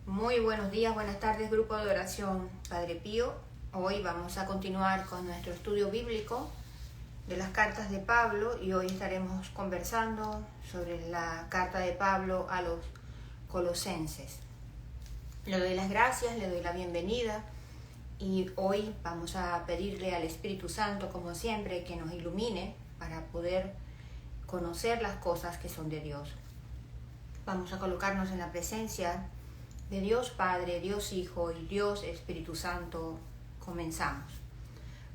Muy buenos días, buenas tardes, grupo de oración Padre Pío. Hoy vamos a continuar con nuestro estudio bíblico de las cartas de Pablo y hoy estaremos conversando sobre la carta de Pablo a los Colosenses. Le doy las gracias, le doy la bienvenida y hoy vamos a pedirle al Espíritu Santo, como siempre, que nos ilumine para poder conocer las cosas que son de Dios. Vamos a colocarnos en la presencia de Dios Padre, Dios Hijo y Dios Espíritu Santo. Comenzamos.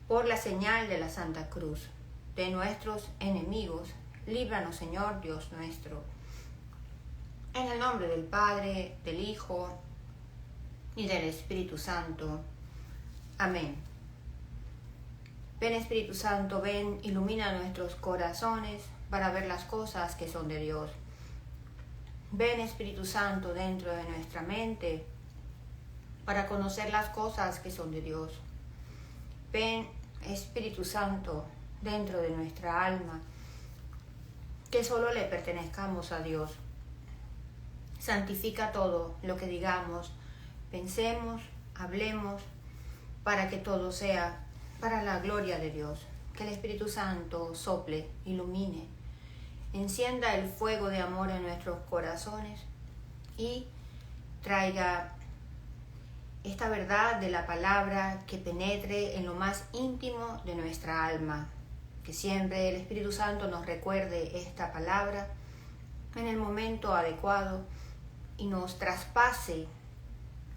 Por la señal de la Santa Cruz de nuestros enemigos, líbranos, Señor Dios nuestro. En el nombre del Padre, del Hijo y del Espíritu Santo. Amén. Ven, Espíritu Santo, ven, ilumina nuestros corazones para ver las cosas que son de Dios. Ven, Espíritu Santo, dentro de nuestra mente para conocer las cosas que son de Dios. Ven, Espíritu Santo, dentro de nuestra alma, que solo le pertenezcamos a Dios. Santifica todo lo que digamos, pensemos, hablemos, para que todo sea para la gloria de Dios. Que el Espíritu Santo sople, ilumine, encienda el fuego de amor en nuestros corazones y traiga esta verdad de la palabra que penetre en lo más íntimo de nuestra alma. Que siempre el Espíritu Santo nos recuerde esta palabra en el momento adecuado y nos traspase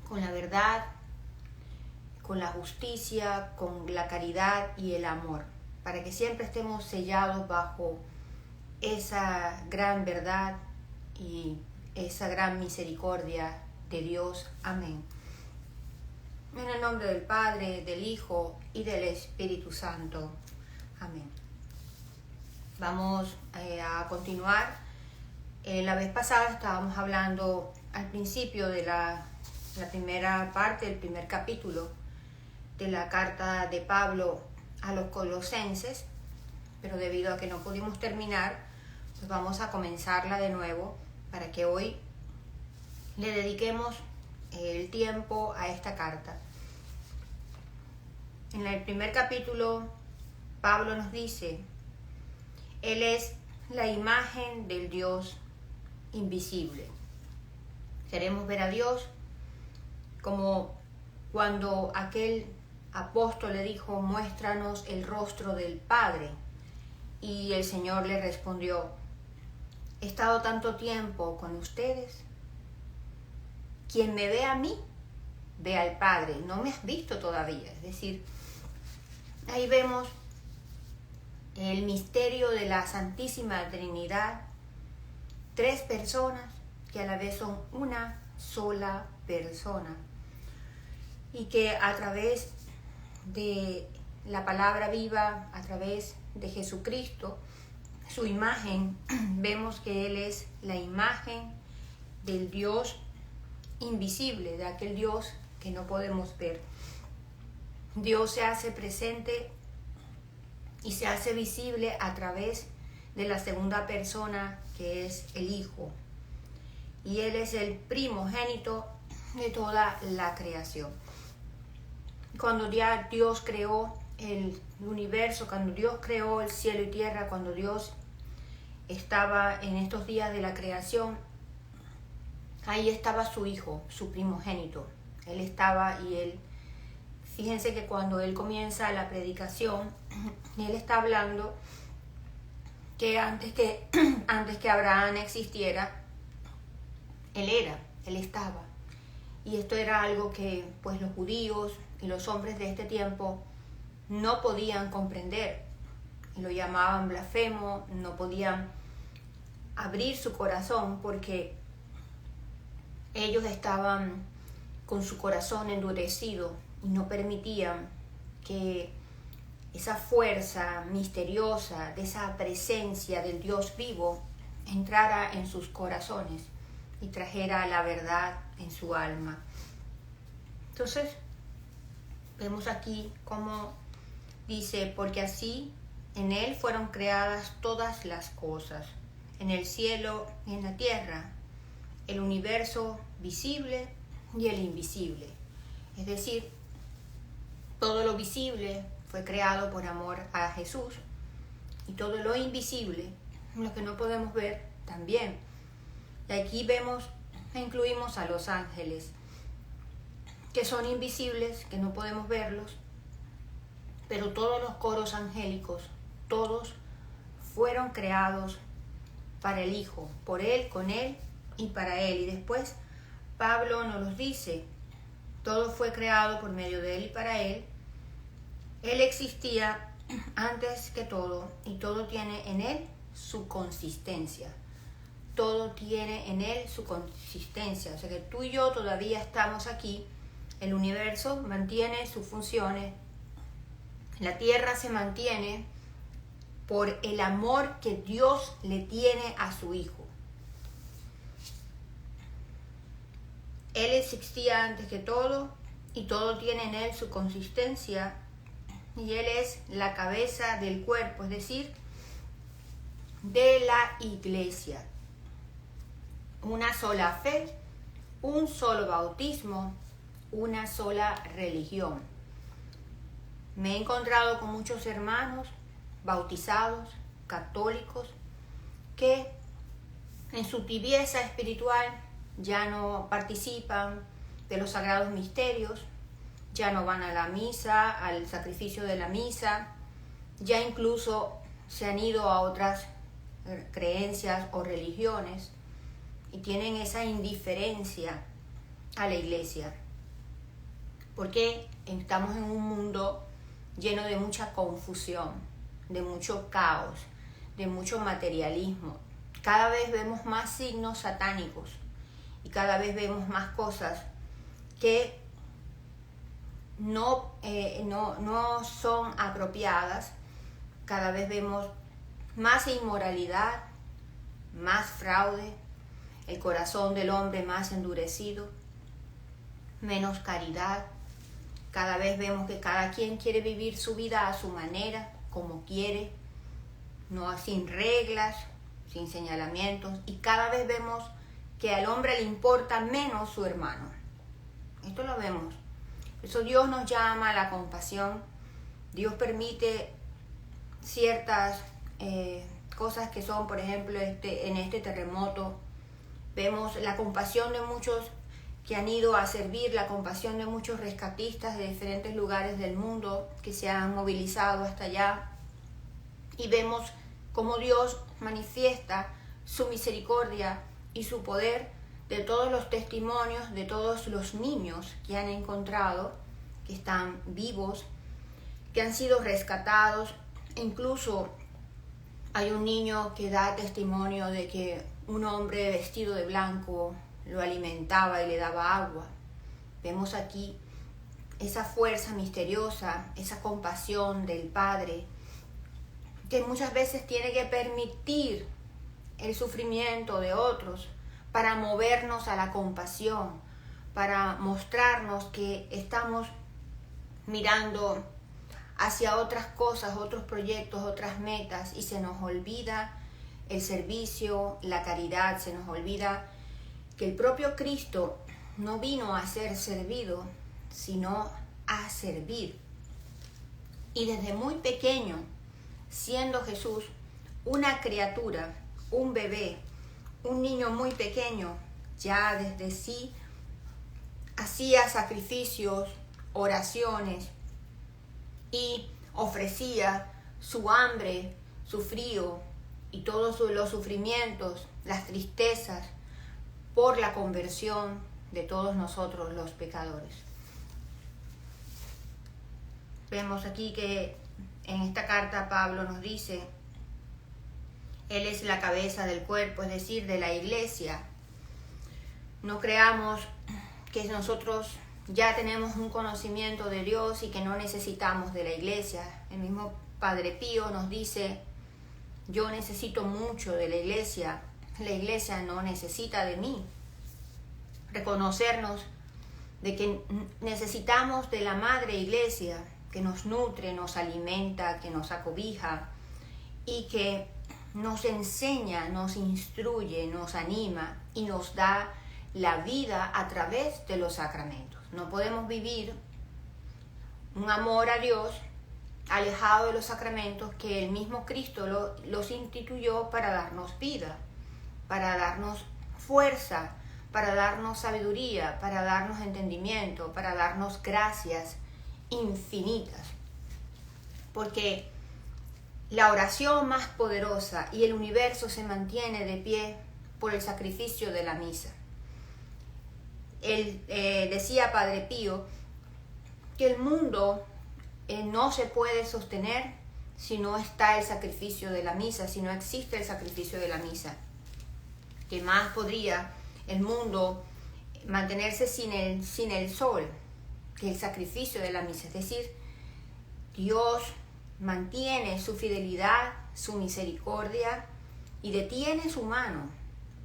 con la verdad, con la justicia, con la caridad y el amor, para que siempre estemos sellados bajo esa gran verdad y esa gran misericordia de Dios. Amén. En el nombre del Padre, del Hijo y del Espíritu Santo. Amén. Vamos a continuar. La vez pasada estábamos hablando al principio de la primera parte, el primer capítulo de la carta de Pablo a los Colosenses, pero debido a que no pudimos terminar, pues vamos a comenzarla de nuevo para que hoy le dediquemos el tiempo a esta carta. En el primer capítulo, Pablo nos dice: Él es la imagen del Dios invisible. Queremos ver a Dios como cuando aquel apóstol le dijo: muéstranos el rostro del Padre. Y el Señor le respondió: he estado tanto tiempo con ustedes. Quien me ve a mí, ve al Padre. No me has visto todavía. Es decir, ahí vemos el misterio de la Santísima Trinidad. Tres personas que a la vez son una sola persona. Y que a través de la palabra viva, a través de Jesucristo, su imagen, vemos que Él es la imagen del Dios invisible, de aquel Dios que no podemos ver. Dios se hace presente y se hace visible a través de la segunda persona, que es el Hijo. Y Él es el primogénito de toda la creación. Cuando ya Dios creó el universo, cuando Dios creó el cielo y tierra, cuando Dios estaba en estos días de la creación, ahí estaba su Hijo, su primogénito. Él estaba y Él, fíjense que cuando Él comienza la predicación, Él está hablando que antes que Abraham existiera, Él estaba. Y esto era algo que pues los judíos y los hombres de este tiempo no podían comprender. Y lo llamaban blasfemo, no podían abrir su corazón porque ellos estaban con su corazón endurecido y no permitían que esa fuerza misteriosa de esa presencia del Dios vivo entrara en sus corazones y trajera la verdad en su alma. Entonces, vemos aquí cómo dice: porque así en Él fueron creadas todas las cosas, en el cielo y en la tierra, el universo visible y el invisible. Es decir, todo lo visible fue creado por amor a Jesús y todo lo invisible, lo que no podemos ver, también. Y aquí vemos e incluimos a los ángeles, que son invisibles, que no podemos verlos, pero todos los coros angélicos, todos fueron creados para el Hijo, por Él, con Él y para Él. Y después Pablo nos los dice, todo fue creado por medio de Él y para Él. Él existía antes que todo y todo tiene en Él su consistencia. Todo tiene en Él su consistencia. O sea que tú y yo todavía estamos aquí. El universo mantiene sus funciones. La tierra se mantiene por el amor que Dios le tiene a su Hijo. Él existía antes que todo y todo tiene en Él su consistencia y Él es la cabeza del cuerpo, es decir, de la iglesia. Una sola fe, un solo bautismo, una sola religión. Me he encontrado con muchos hermanos bautizados, católicos, que en su tibieza espiritual ya no participan de los sagrados misterios, ya no van a la misa, al sacrificio de la misa, ya incluso se han ido a otras creencias o religiones y tienen esa indiferencia a la iglesia, porque estamos en un mundo lleno de mucha confusión, de mucho caos, de mucho materialismo. Cada vez vemos más signos satánicos y cada vez vemos más cosas que no son apropiadas. Cada vez vemos más inmoralidad, más fraude, el corazón del hombre más endurecido, menos caridad. Cada vez vemos que cada quien quiere vivir su vida a su manera, como quiere, no sin reglas, sin señalamientos, y cada vez vemos que al hombre le importa menos su hermano. Esto lo vemos. Por eso Dios nos llama a la compasión. Dios permite ciertas cosas que son, por ejemplo, en este terremoto, vemos la compasión de muchos que han ido a servir, la compasión de muchos rescatistas de diferentes lugares del mundo que se han movilizado hasta allá, y vemos cómo Dios manifiesta su misericordia y su poder de todos los testimonios de todos los niños que han encontrado, que están vivos, que han sido rescatados. Incluso hay un niño que da testimonio de que un hombre vestido de blanco lo alimentaba y le daba agua. Vemos aquí esa fuerza misteriosa, esa compasión del Padre, que muchas veces tiene que permitir el sufrimiento de otros para movernos a la compasión, para mostrarnos que estamos mirando hacia otras cosas, otros proyectos, otras metas, y se nos olvida el servicio, la caridad, se nos olvida que el propio Cristo no vino a ser servido, sino a servir. Y desde muy pequeño, siendo Jesús una criatura, un bebé, un niño muy pequeño, ya desde sí hacía sacrificios, oraciones y ofrecía su hambre, su frío y todos los sufrimientos, las tristezas por la conversión de todos nosotros los pecadores. Vemos aquí que en esta carta Pablo nos dice, Él es la cabeza del cuerpo, es decir, de la iglesia. No creamos que nosotros ya tenemos un conocimiento de Dios y que no necesitamos de la iglesia. El mismo Padre Pío nos dice, yo necesito mucho de la iglesia no necesita de mí. Reconocernos de que necesitamos de la Madre Iglesia, que nos nutre, nos alimenta, que nos acobija y que nos enseña, nos instruye, nos anima y nos da la vida a través de los sacramentos. No podemos vivir un amor a Dios alejado de los sacramentos que el mismo Cristo los instituyó para darnos vida, para darnos fuerza, para darnos sabiduría, para darnos entendimiento, para darnos gracias infinitas. Porque la oración más poderosa y el universo se mantiene de pie por el sacrificio de la misa. Él decía Padre Pío que el mundo no se puede sostener si no está el sacrificio de la misa, si no existe el sacrificio de la misa. ¿Qué más podría el mundo mantenerse sin el sol que el sacrificio de la misa? Es decir, Dios mantiene su fidelidad, su misericordia y detiene su mano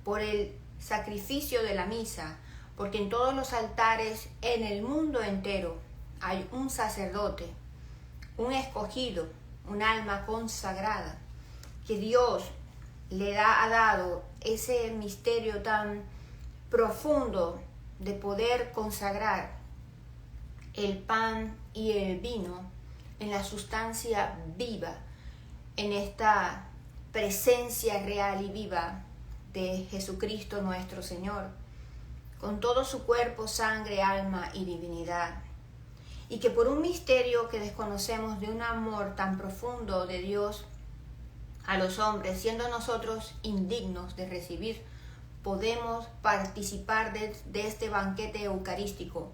por el sacrificio de la misa, porque en todos los altares en el mundo entero hay un sacerdote, un escogido, un alma consagrada, que Dios ha dado ese misterio tan profundo de poder consagrar el pan y el vino en la sustancia viva, en esta presencia real y viva de Jesucristo nuestro Señor, con todo su cuerpo, sangre, alma y divinidad. Y que por un misterio que desconocemos de un amor tan profundo de Dios a los hombres, siendo nosotros indignos de recibir, podemos participar de este banquete eucarístico.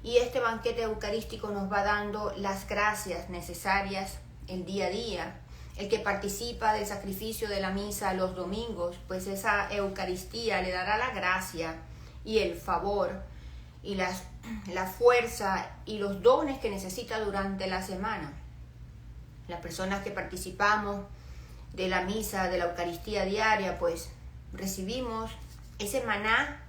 Y este banquete eucarístico nos va dando las gracias necesarias el día a día. El que participa del sacrificio de la misa los domingos, pues esa Eucaristía le dará la gracia y el favor y la fuerza y los dones que necesita durante la semana. Las personas que participamos de la misa, de la Eucaristía diaria, pues recibimos ese maná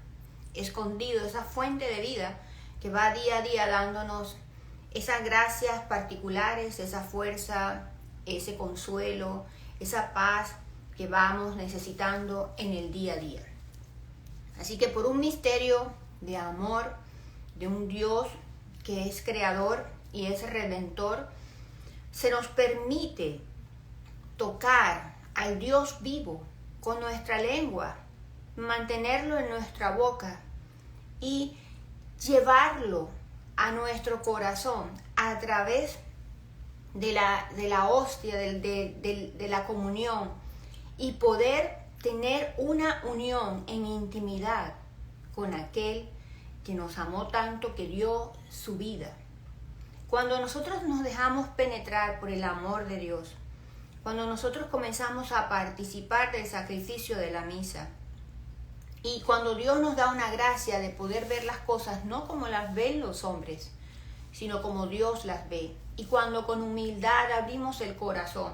escondido, esa fuente de vida que va día a día dándonos esas gracias particulares, esa fuerza, ese consuelo, esa paz que vamos necesitando en el día a día. Así que por un misterio de amor, de un Dios que es creador y es redentor, se nos permite tocar al Dios vivo con nuestra lengua, mantenerlo en nuestra boca y llevarlo a nuestro corazón a través de la hostia, de la comunión, y poder tener una unión en intimidad con aquel que nos amó tanto, que dio su vida. Cuando nosotros nos dejamos penetrar por el amor de Dios, cuando nosotros comenzamos a participar del sacrificio de la misa, y cuando Dios nos da una gracia de poder ver las cosas no como las ven los hombres, sino como Dios las ve, y cuando con humildad abrimos el corazón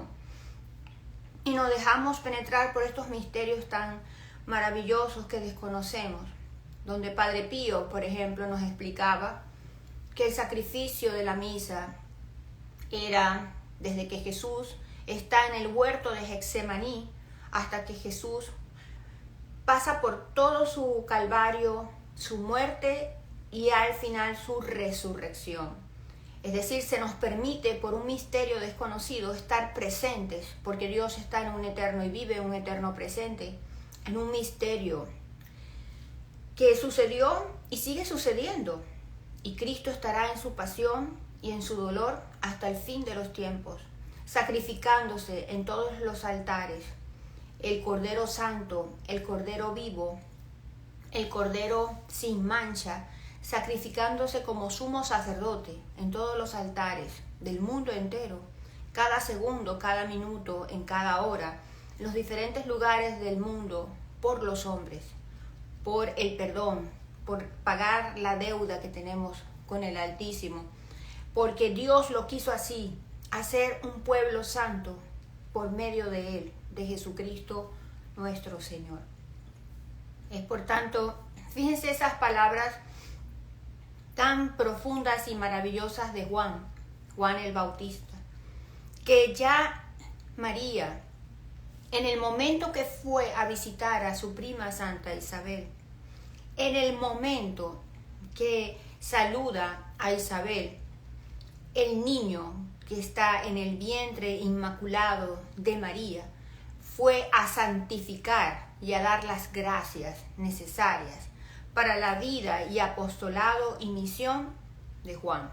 y nos dejamos penetrar por estos misterios tan maravillosos que desconocemos, donde Padre Pío, por ejemplo, nos explicaba que el sacrificio de la misa era desde que Jesús está en el huerto de Getsemaní hasta que Jesús pasa por todo su calvario, su muerte y al final su resurrección. Es decir, se nos permite por un misterio desconocido estar presentes, porque Dios está en un eterno y vive un eterno presente, en un misterio que sucedió y sigue sucediendo. Y Cristo estará en su pasión y en su dolor hasta el fin de los tiempos, sacrificándose en todos los altares, el Cordero Santo, el Cordero vivo, el Cordero sin mancha, sacrificándose como sumo sacerdote en todos los altares del mundo entero, cada segundo, cada minuto, en cada hora, en los diferentes lugares del mundo, por los hombres, por el perdón, por pagar la deuda que tenemos con el Altísimo, porque Dios lo quiso así, hacer un pueblo santo por medio de Él, de Jesucristo nuestro Señor. Es por tanto, fíjense esas palabras tan profundas y maravillosas de Juan el Bautista, que ya María, en el momento que fue a visitar a su prima Santa Isabel, en el momento que saluda a Isabel, el niño que está en el vientre inmaculado de María fue a santificar y a dar las gracias necesarias para la vida y apostolado y misión de Juan.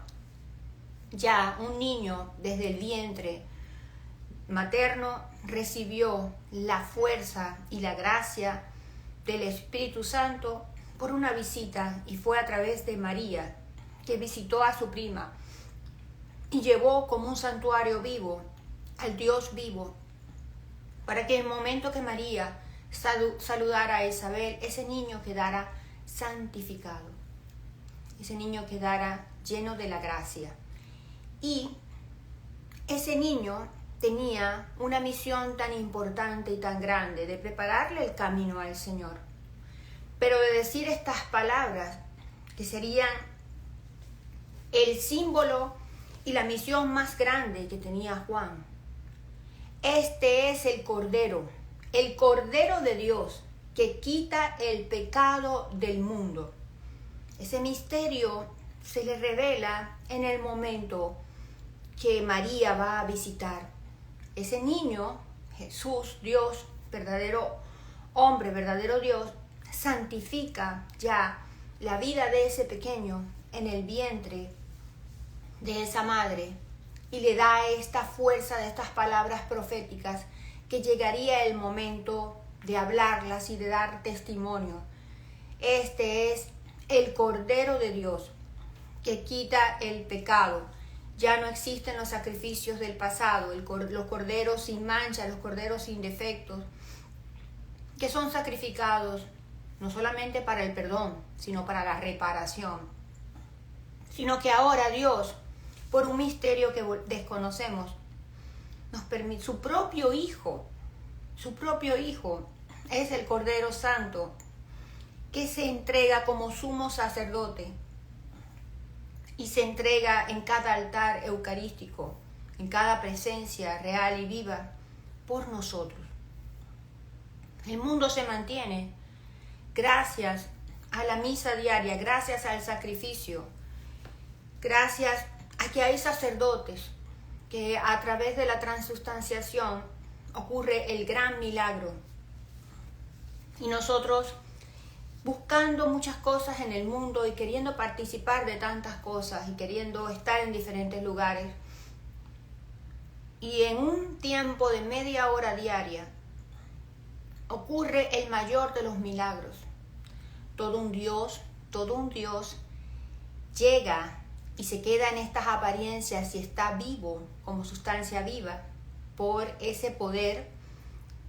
Ya un niño desde el vientre materno recibió la fuerza y la gracia del Espíritu Santo por una visita, y fue a través de María, que visitó a su prima y llevó como un santuario vivo al Dios vivo, para que en el momento que María saludara a Isabel, ese niño quedara santificado, ese niño quedara lleno de la gracia. Y ese niño tenía una misión tan importante y tan grande de prepararle el camino al Señor, pero de decir estas palabras que serían el símbolo y la misión más grande que tenía Juan. Este es el Cordero de Dios que quita el pecado del mundo. Ese misterio se le revela en el momento que María va a visitar. Ese niño, Jesús, Dios, verdadero hombre, verdadero Dios, santifica ya la vida de ese pequeño en el vientre de esa madre y le da esta fuerza de estas palabras proféticas que llegaría el momento de hablarlas y de dar testimonio. Este es el Cordero de Dios que quita el pecado. Ya no existen los sacrificios del pasado, los corderos sin mancha, los corderos sin defectos, que son sacrificados no solamente para el perdón, sino para la reparación. Sino que ahora Dios, por un misterio que desconocemos, nos permite, su propio Hijo es el Cordero Santo, que se entrega como sumo sacerdote y se entrega en cada altar eucarístico, en cada presencia real y viva por nosotros. El mundo se mantiene gracias a la misa diaria, gracias al sacrificio, gracias a que hay sacerdotes que a través de la transustanciación ocurre el gran milagro. Y nosotros, buscando muchas cosas en el mundo y queriendo participar de tantas cosas y queriendo estar en diferentes lugares, y en un tiempo de media hora diaria ocurre el mayor de los milagros. Todo un Dios llega y se queda en estas apariencias y está vivo como sustancia viva por ese poder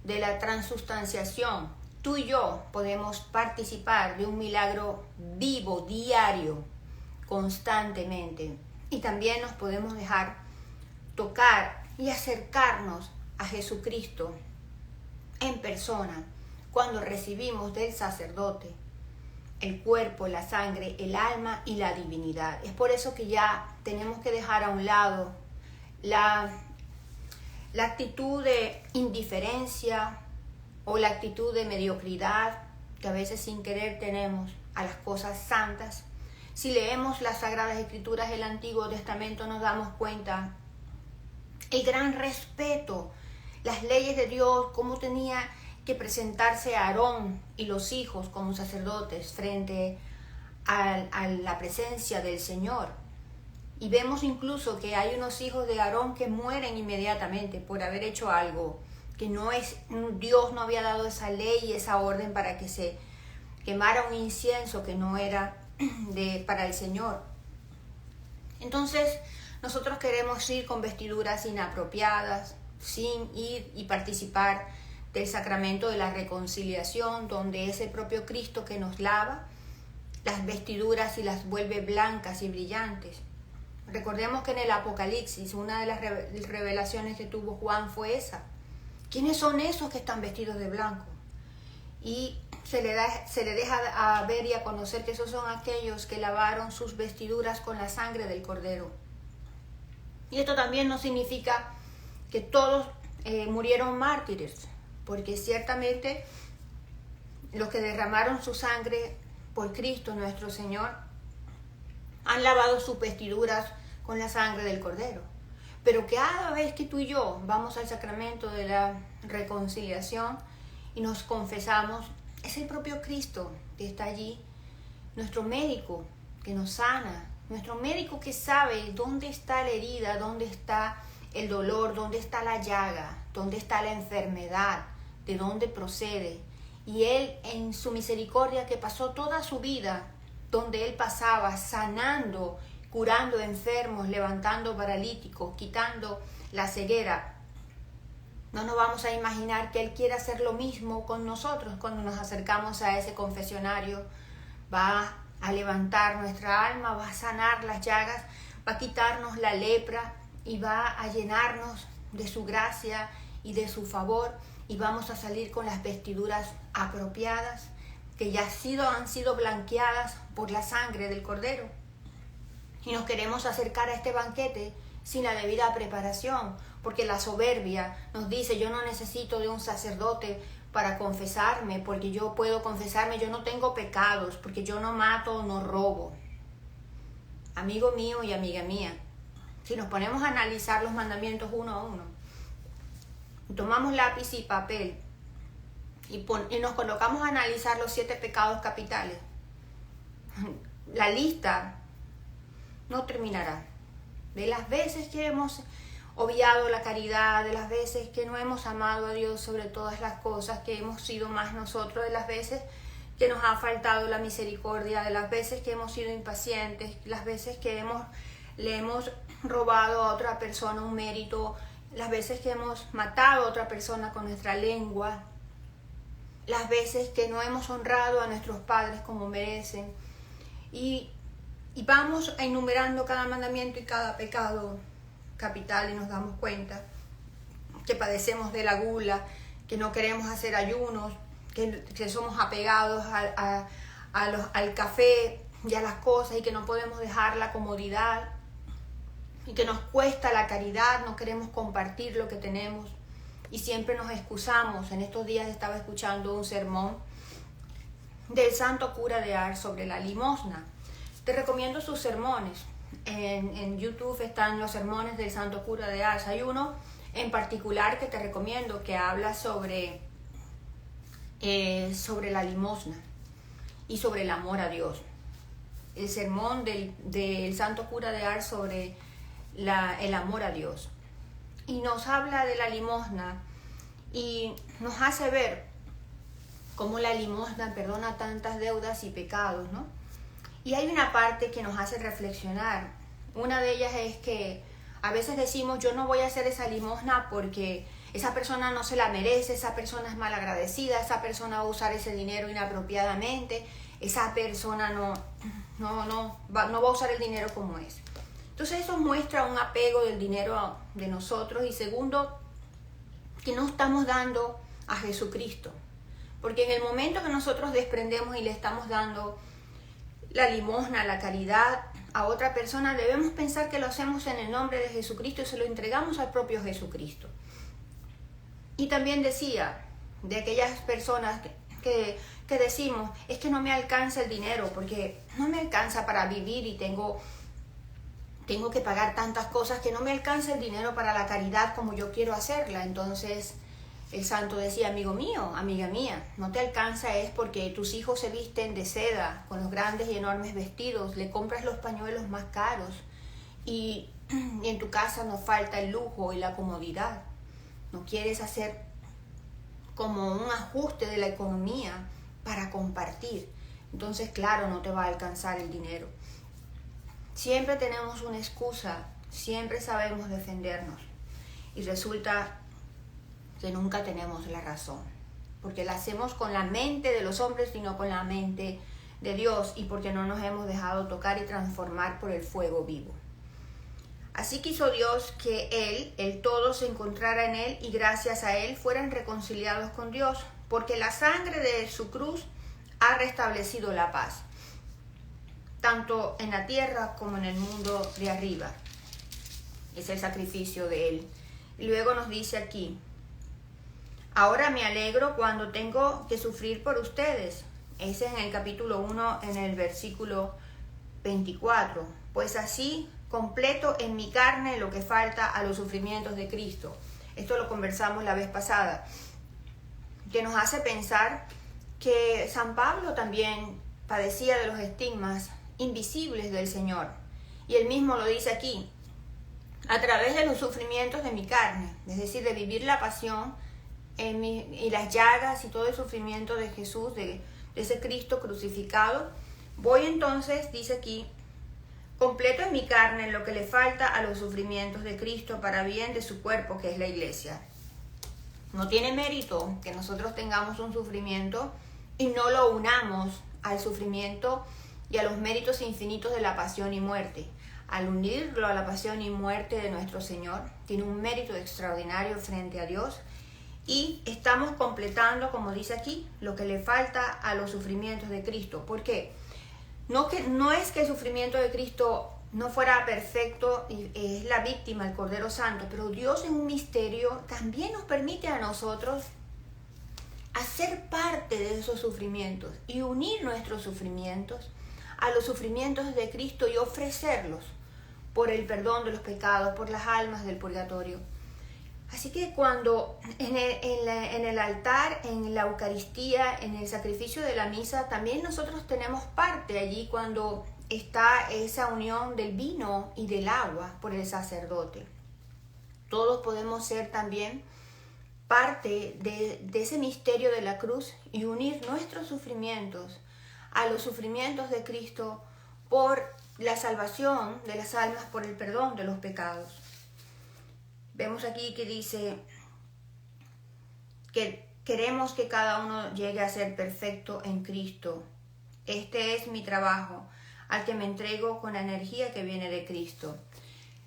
de la transustanciación. Tú y yo podemos participar de un milagro vivo, diario, constantemente. Y también nos podemos dejar tocar y acercarnos a Jesucristo en persona cuando recibimos del sacerdote el cuerpo, la sangre, el alma y la divinidad. Es por eso que ya tenemos que dejar a un lado la actitud de indiferencia o la actitud de mediocridad que a veces sin querer tenemos a las cosas santas. Si leemos las Sagradas Escrituras del Antiguo Testamento nos damos cuenta el gran respeto, las leyes de Dios, cómo tenía que presentarse a Aarón y los hijos como sacerdotes frente a la presencia del Señor. Y vemos incluso que hay unos hijos de Aarón que mueren inmediatamente por haber hecho algo que Dios no había dado esa ley y esa orden para que se quemara un incienso que no era para el Señor. Entonces nosotros queremos ir con vestiduras inapropiadas, sin ir y participar del sacramento de la reconciliación, donde es el propio Cristo que nos lava las vestiduras y las vuelve blancas y brillantes. Recordemos que en el Apocalipsis una de las revelaciones que tuvo Juan fue esa. ¿Quiénes son esos que están vestidos de blanco? Y se le deja a ver y a conocer que esos son aquellos que lavaron sus vestiduras con la sangre del Cordero. Y esto también no significa que todos murieron mártires, porque ciertamente los que derramaron su sangre por Cristo nuestro Señor, han lavado sus vestiduras con la sangre del Cordero. Pero cada vez que tú y yo vamos al sacramento de la reconciliación y nos confesamos, es el propio Cristo que está allí, nuestro médico que nos sana, nuestro médico que sabe dónde está la herida, dónde está el dolor, dónde está la llaga, dónde está la enfermedad, de dónde procede. Y Él, en su misericordia, que pasó toda su vida donde Él pasaba, sanando, curando enfermos, levantando paralíticos, quitando la ceguera, no nos vamos a imaginar que Él quiere hacer lo mismo con nosotros cuando nos acercamos a ese confesionario. Va a levantar nuestra alma, va a sanar las llagas, va a quitarnos la lepra y va a llenarnos de su gracia y de su favor, y vamos a salir con las vestiduras apropiadas que ya han sido blanqueadas por la sangre del Cordero. Y nos queremos acercar a este banquete sin la debida preparación, porque la soberbia nos dice: yo no necesito de un sacerdote para confesarme, porque yo puedo confesarme, yo no tengo pecados, porque yo no mato, no robo. Amigo mío y amiga mía, si nos ponemos a analizar los mandamientos uno a uno, tomamos lápiz y papel y nos colocamos a analizar los 7 pecados capitales, la lista no terminará. De las veces que hemos obviado la caridad, de las veces que no hemos amado a Dios sobre todas las cosas, que hemos sido más nosotros, de las veces que nos ha faltado la misericordia, de las veces que hemos sido impacientes, las veces que le hemos robado a otra persona un mérito, las veces que hemos matado a otra persona con nuestra lengua, las veces que no hemos honrado a nuestros padres como merecen. Y vamos enumerando cada mandamiento y cada pecado capital, y nos damos cuenta que padecemos de la gula, que no queremos hacer ayunos, que somos apegados al café y a las cosas, y que no podemos dejar la comodidad, y que nos cuesta la caridad, no queremos compartir lo que tenemos y siempre nos excusamos. En estos días estaba escuchando un sermón del santo cura de Ars sobre la limosna. Te recomiendo sus sermones. En YouTube están los sermones del santo cura de Ars. Hay uno en particular que te recomiendo que habla sobre la limosna y sobre el amor a Dios. El sermón del santo cura de Ars sobre el amor a Dios. Y nos habla de la limosna y nos hace ver cómo la limosna perdona tantas deudas y pecados, ¿no? Y hay una parte que nos hace reflexionar. Una de ellas es que a veces decimos: yo no voy a hacer esa limosna porque esa persona no se la merece, esa persona es malagradecida, esa persona va a usar ese dinero inapropiadamente, esa persona no va a usar el dinero como es. Entonces eso muestra un apego del dinero de nosotros, y segundo, que no estamos dando a Jesucristo. Porque en el momento que nosotros desprendemos y le estamos dando la limosna, la caridad a otra persona, debemos pensar que lo hacemos en el nombre de Jesucristo y se lo entregamos al propio Jesucristo. Y también decía de aquellas personas que decimos: es que no me alcanza el dinero, porque no me alcanza para vivir y tengo que pagar tantas cosas que no me alcanza el dinero para la caridad como yo quiero hacerla. Entonces el santo decía: amigo mío, amiga mía, no te alcanza es porque tus hijos se visten de seda, con los grandes y enormes vestidos, le compras los pañuelos más caros y en tu casa nos falta el lujo y la comodidad. No quieres hacer como un ajuste de la economía para compartir. Entonces, claro, no te va a alcanzar el dinero. Siempre tenemos una excusa, siempre sabemos defendernos y resulta que nunca tenemos la razón, porque la hacemos con la mente de los hombres y no con la mente de Dios, y porque no nos hemos dejado tocar y transformar por el fuego vivo. Así quiso Dios que el todo se encontrara en Él, y gracias a Él fueran reconciliados con Dios, porque la sangre de su cruz ha restablecido la paz, tanto en la tierra como en el mundo de arriba. Es el sacrificio de Él. Y luego nos dice aquí: ahora me alegro cuando tengo que sufrir por ustedes. Ese es en el capítulo 1, en el versículo 24. Pues así completo en mi carne lo que falta a los sufrimientos de Cristo. Esto lo conversamos la vez pasada, que nos hace pensar que San Pablo también padecía de los estigmas invisibles del Señor. Y él mismo lo dice aquí, a través de los sufrimientos de mi carne, es decir, de vivir la pasión y las llagas y todo el sufrimiento de Jesús, de ese Cristo crucificado. Voy entonces, dice aquí, completo en mi carne lo que le falta a los sufrimientos de Cristo para bien de su cuerpo, que es la iglesia. No tiene mérito que nosotros tengamos un sufrimiento y no lo unamos al sufrimiento y a los méritos infinitos de la pasión y muerte. Al unirlo a la pasión y muerte de nuestro Señor, tiene un mérito extraordinario frente a Dios, y estamos completando, como dice aquí, lo que le falta a los sufrimientos de Cristo. ¿Por qué? No es que el sufrimiento de Cristo no fuera perfecto, es la víctima, el Cordero Santo, pero Dios en un misterio también nos permite a nosotros hacer parte de esos sufrimientos y unir nuestros sufrimientos a los sufrimientos de Cristo y ofrecerlos por el perdón de los pecados, por las almas del purgatorio. Así que cuando en el altar, en la Eucaristía, en el sacrificio de la misa, también nosotros tenemos parte allí cuando está esa unión del vino y del agua por el sacerdote. Todos podemos ser también parte de ese misterio de la cruz y unir nuestros sufrimientos a los sufrimientos de Cristo por la salvación de las almas, por el perdón de los pecados. Vemos aquí que dice que queremos que cada uno llegue a ser perfecto en Cristo. Este es mi trabajo, al que me entrego con la energía que viene de Cristo.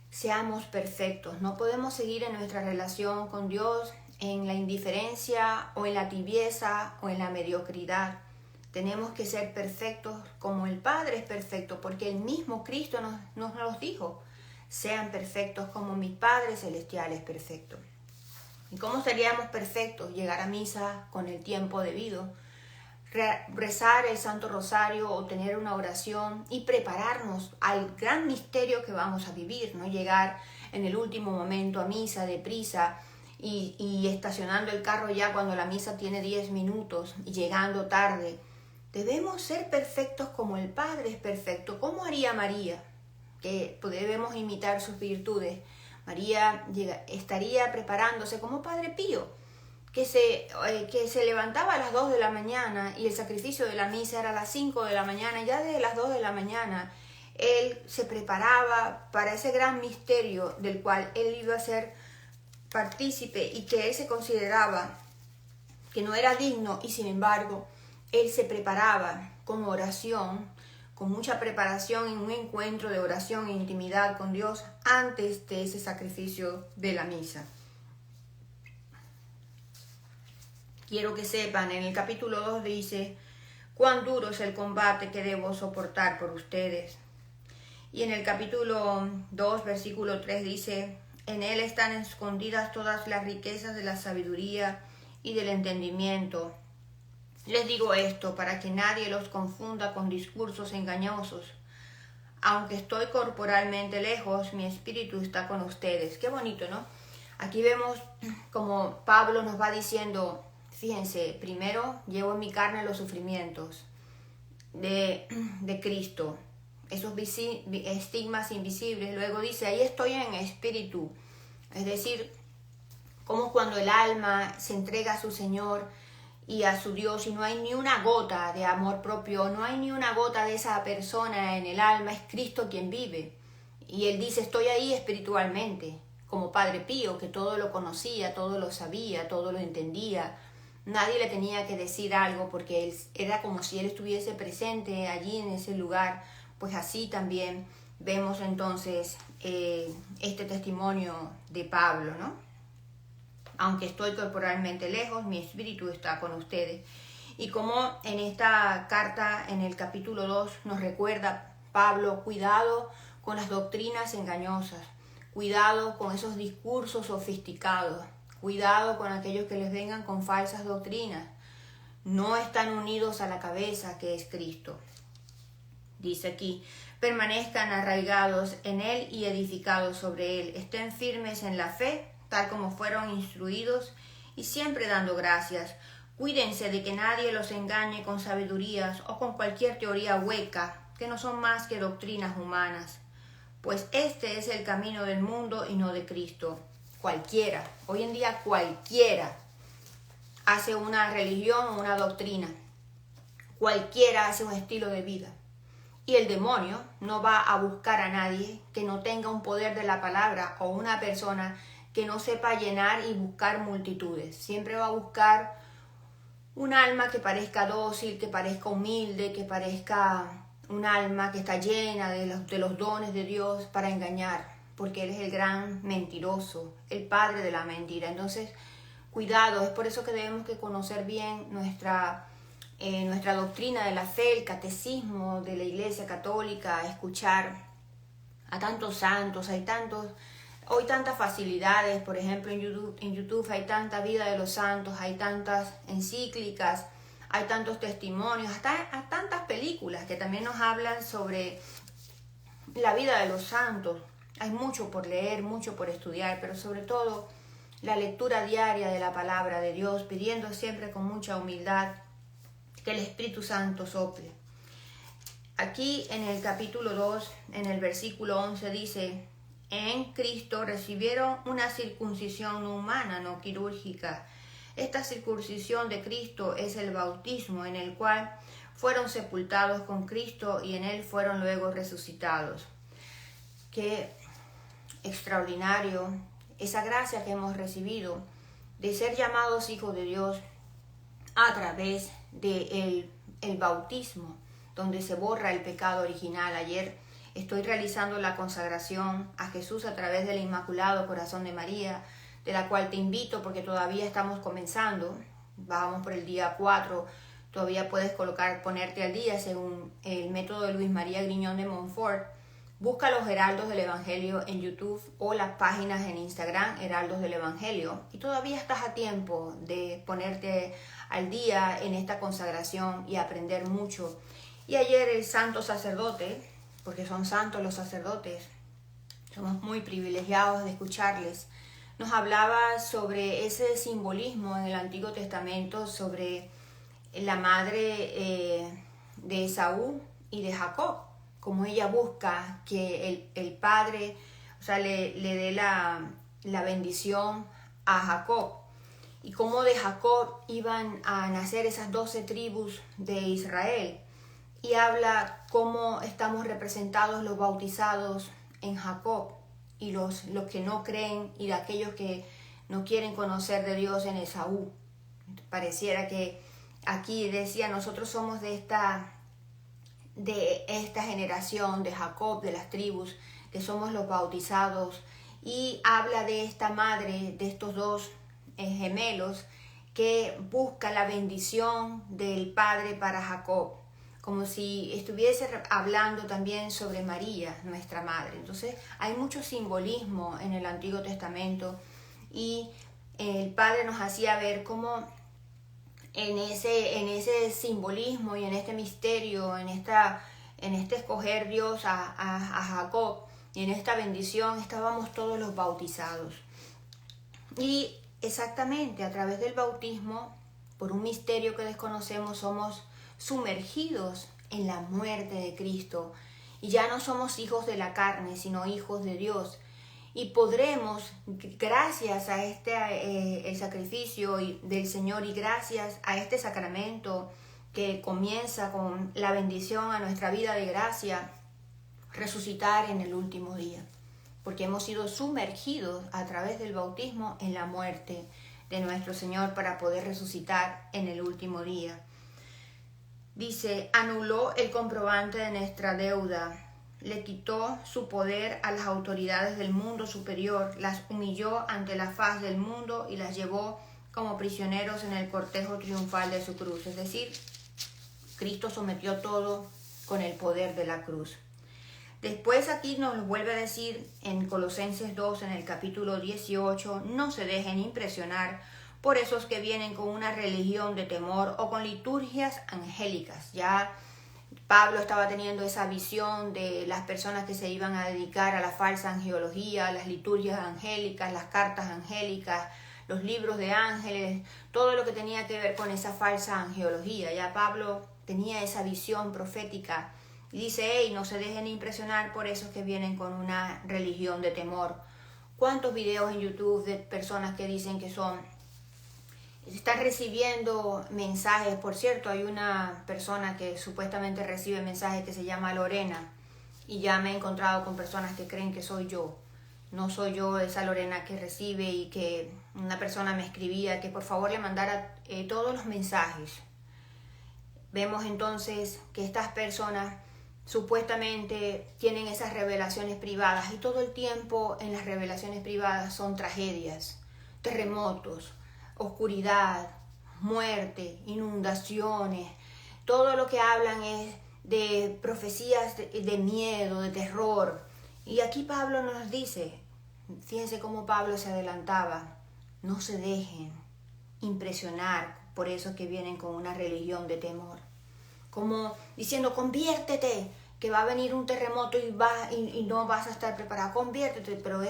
Seamos perfectos. No podemos seguir en nuestra relación con Dios en la indiferencia o en la tibieza o en la mediocridad. Tenemos que ser perfectos como el Padre es perfecto, porque el mismo Cristo nos los dijo. Sean perfectos como mi Padre Celestial es perfecto. ¿Y cómo seríamos perfectos? Llegar a misa con el tiempo debido, rezar el Santo Rosario o tener una oración y prepararnos al gran misterio que vamos a vivir, no llegar en el último momento a misa deprisa y estacionando el carro ya cuando la misa tiene 10 minutos y llegando tarde. Debemos ser perfectos como el Padre es perfecto. ¿Cómo haría María? Que debemos imitar sus virtudes. María estaría preparándose como Padre Pío, que se levantaba a las 2 de la mañana y el sacrificio de la misa era a las 5 de la mañana. Ya desde las 2 de la mañana él se preparaba para ese gran misterio del cual él iba a ser partícipe y que él se consideraba que no era digno, y sin embargo él se preparaba con oración, con mucha preparación en un encuentro de oración e intimidad con Dios antes de ese sacrificio de la misa. Quiero que sepan, en el capítulo 2 dice, cuán duro es el combate que debo soportar por ustedes. Y en el capítulo 2, versículo 3 dice, en él están escondidas todas las riquezas de la sabiduría y del entendimiento. Les digo esto para que nadie los confunda con discursos engañosos. Aunque estoy corporalmente lejos, mi espíritu está con ustedes. Qué bonito, ¿no? Aquí vemos como Pablo nos va diciendo, fíjense, primero llevo en mi carne los sufrimientos de Cristo, esos estigmas invisibles. Luego dice, ahí estoy en espíritu. Es decir, como cuando el alma se entrega a su Señor y a su Dios y no hay ni una gota de amor propio, no hay ni una gota de esa persona en el alma, es Cristo quien vive. Y él dice, estoy ahí espiritualmente, como Padre Pío, que todo lo conocía, todo lo sabía, todo lo entendía. Nadie le tenía que decir algo porque él, era como si él estuviese presente allí en ese lugar. Pues así también vemos entonces este testimonio de Pablo, ¿no? Aunque estoy corporalmente lejos, mi espíritu está con ustedes. Y como en esta carta, en el capítulo 2, nos recuerda Pablo, cuidado con las doctrinas engañosas, cuidado con esos discursos sofisticados, cuidado con aquellos que les vengan con falsas doctrinas. no están unidos a la cabeza que es Cristo. Dice aquí, permanezcan arraigados en Él y edificados sobre Él. Estén firmes en la fe, tal como fueron instruidos, y siempre dando gracias. Cuídense de que nadie los engañe con sabidurías o con cualquier teoría hueca, que no son más que doctrinas humanas. Pues este es el camino del mundo y no de Cristo. Cualquiera, hoy en día cualquiera hace una religión o una doctrina. Cualquiera hace un estilo de vida. Y el demonio no va a buscar a nadie que no tenga un poder de la palabra o una persona que no sepa llenar y buscar multitudes. Siempre va a buscar un alma que parezca dócil, que parezca humilde, que parezca un alma que está llena de los dones de Dios para engañar, porque Él es el gran mentiroso, el padre de la mentira. Entonces, cuidado, es por eso que debemos que conocer bien nuestra doctrina de la fe, el catecismo de la Iglesia Católica, escuchar a tantos santos, hoy tantas facilidades, por ejemplo en YouTube hay tanta vida de los santos, hay tantas encíclicas, hay tantos testimonios, hasta tantas películas que también nos hablan sobre la vida de los santos. Hay mucho por leer, mucho por estudiar, pero sobre todo la lectura diaria de la palabra de Dios, pidiendo siempre con mucha humildad que el Espíritu Santo sople. Aquí en el capítulo 2, en el versículo 11 dice, en Cristo recibieron una circuncisión no humana, no quirúrgica. Esta circuncisión de Cristo es el bautismo en el cual fueron sepultados con Cristo y en Él fueron luego resucitados. Qué extraordinario esa gracia que hemos recibido de ser llamados hijos de Dios a través del bautismo, donde se borra el pecado original. Ayer estoy realizando la consagración a Jesús a través del Inmaculado Corazón de María, de la cual te invito porque todavía estamos comenzando. Vamos por el día 4, todavía puedes ponerte al día según el método de Luis María Griñón de Montfort. Busca los Heraldos del Evangelio en YouTube o las páginas en Instagram, Heraldos del Evangelio, y todavía estás a tiempo de ponerte al día en esta consagración y aprender mucho. Y ayer el santo sacerdote, porque son santos los sacerdotes, somos muy privilegiados de escucharles, nos hablaba sobre ese simbolismo en el Antiguo Testamento, sobre la madre de Esaú y de Jacob, como ella busca que el padre, o sea, le dé la bendición a Jacob, y cómo de Jacob iban a nacer esas 12 tribus de Israel. Y habla cómo estamos representados los bautizados en Jacob y los que no creen y de aquellos que no quieren conocer de Dios en Esaú. Pareciera que aquí decía, nosotros somos de esta generación de Jacob, de las tribus, que somos los bautizados, y habla de esta madre, de estos dos gemelos, que busca la bendición del Padre para Jacob, como si estuviese hablando también sobre María, nuestra madre. Entonces hay mucho simbolismo en el Antiguo Testamento, y el Padre nos hacía ver cómo en ese simbolismo y en este misterio, en este escoger Dios a Jacob y en esta bendición estábamos todos los bautizados. Y exactamente a través del bautismo, por un misterio que desconocemos, somos sumergidos en la muerte de Cristo y ya no somos hijos de la carne, sino hijos de Dios. Y podremos, gracias a el sacrificio del Señor y gracias a este sacramento que comienza con la bendición a nuestra vida de gracia, resucitar en el último día, porque hemos sido sumergidos a través del bautismo en la muerte de nuestro Señor para poder resucitar en el último día. Dice, anuló el comprobante de nuestra deuda, le quitó su poder a las autoridades del mundo superior, las humilló ante la faz del mundo y las llevó como prisioneros en el cortejo triunfal de su cruz. Es decir, Cristo sometió todo con el poder de la cruz. Después aquí nos vuelve a decir en Colosenses 2, en el capítulo 18, no se dejen impresionar por esos que vienen con una religión de temor o con liturgias angélicas. Ya Pablo estaba teniendo esa visión de las personas que se iban a dedicar a la falsa angelología, las liturgias angélicas, las cartas angélicas, los libros de ángeles, todo lo que tenía que ver con esa falsa angelología. Ya Pablo tenía esa visión profética y dice, hey, no se dejen impresionar por esos que vienen con una religión de temor. ¿Cuántos videos en YouTube de personas que dicen que están recibiendo mensajes? Por cierto, hay una persona que supuestamente recibe mensajes que se llama Lorena, y ya me he encontrado con personas que creen que soy yo. No soy yo esa Lorena que recibe, y que una persona me escribía que por favor le mandara todos los mensajes. Vemos entonces que estas personas supuestamente tienen esas revelaciones privadas, y todo el tiempo en las revelaciones privadas son tragedias, terremotos, oscuridad, muerte, inundaciones. Todo lo que hablan es de profecías de miedo, de terror. Y aquí Pablo nos dice, fíjense cómo Pablo se adelantaba, no se dejen impresionar por esos que vienen con una religión de temor. Como diciendo, conviértete, que va a venir un terremoto y no vas a estar preparado, conviértete. Pero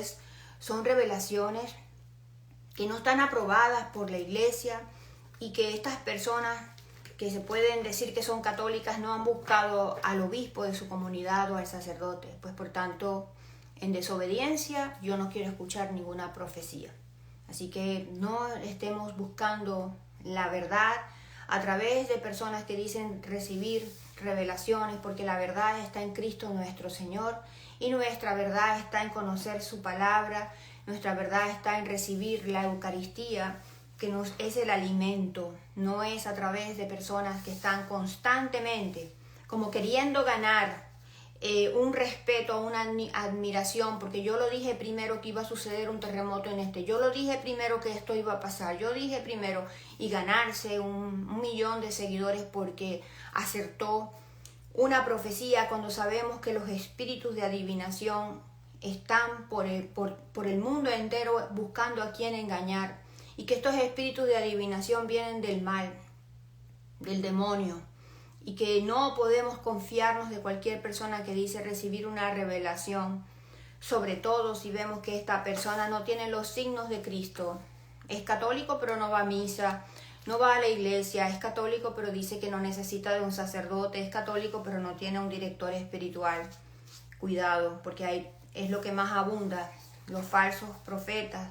son revelaciones que no están aprobadas por la iglesia, y que estas personas que se pueden decir que son católicas no han buscado al obispo de su comunidad o al sacerdote. Pues por tanto, en desobediencia, yo no quiero escuchar ninguna profecía. Así que no estemos buscando la verdad a través de personas que dicen recibir revelaciones, porque la verdad está en Cristo nuestro Señor, y nuestra verdad está en conocer su palabra, nuestra verdad está en recibir la Eucaristía, que es el alimento. No es a través de personas que están constantemente como queriendo ganar un respeto, una admiración, porque yo lo dije primero que iba a suceder un terremoto yo lo dije primero que esto iba a pasar, yo dije primero, y ganarse un millón de seguidores porque acertó una profecía, cuando sabemos que los espíritus de adivinación están por el mundo entero buscando a quien engañar, y que estos espíritus de adivinación vienen del mal, del demonio, y que no podemos confiarnos de cualquier persona que dice recibir una revelación, sobre todo si vemos que esta persona no tiene los signos de Cristo. Es católico pero no va a misa, no va a la iglesia, es católico pero dice que no necesita de un sacerdote, es católico pero no tiene un director espiritual. Cuidado, porque es lo que más abunda, los falsos profetas,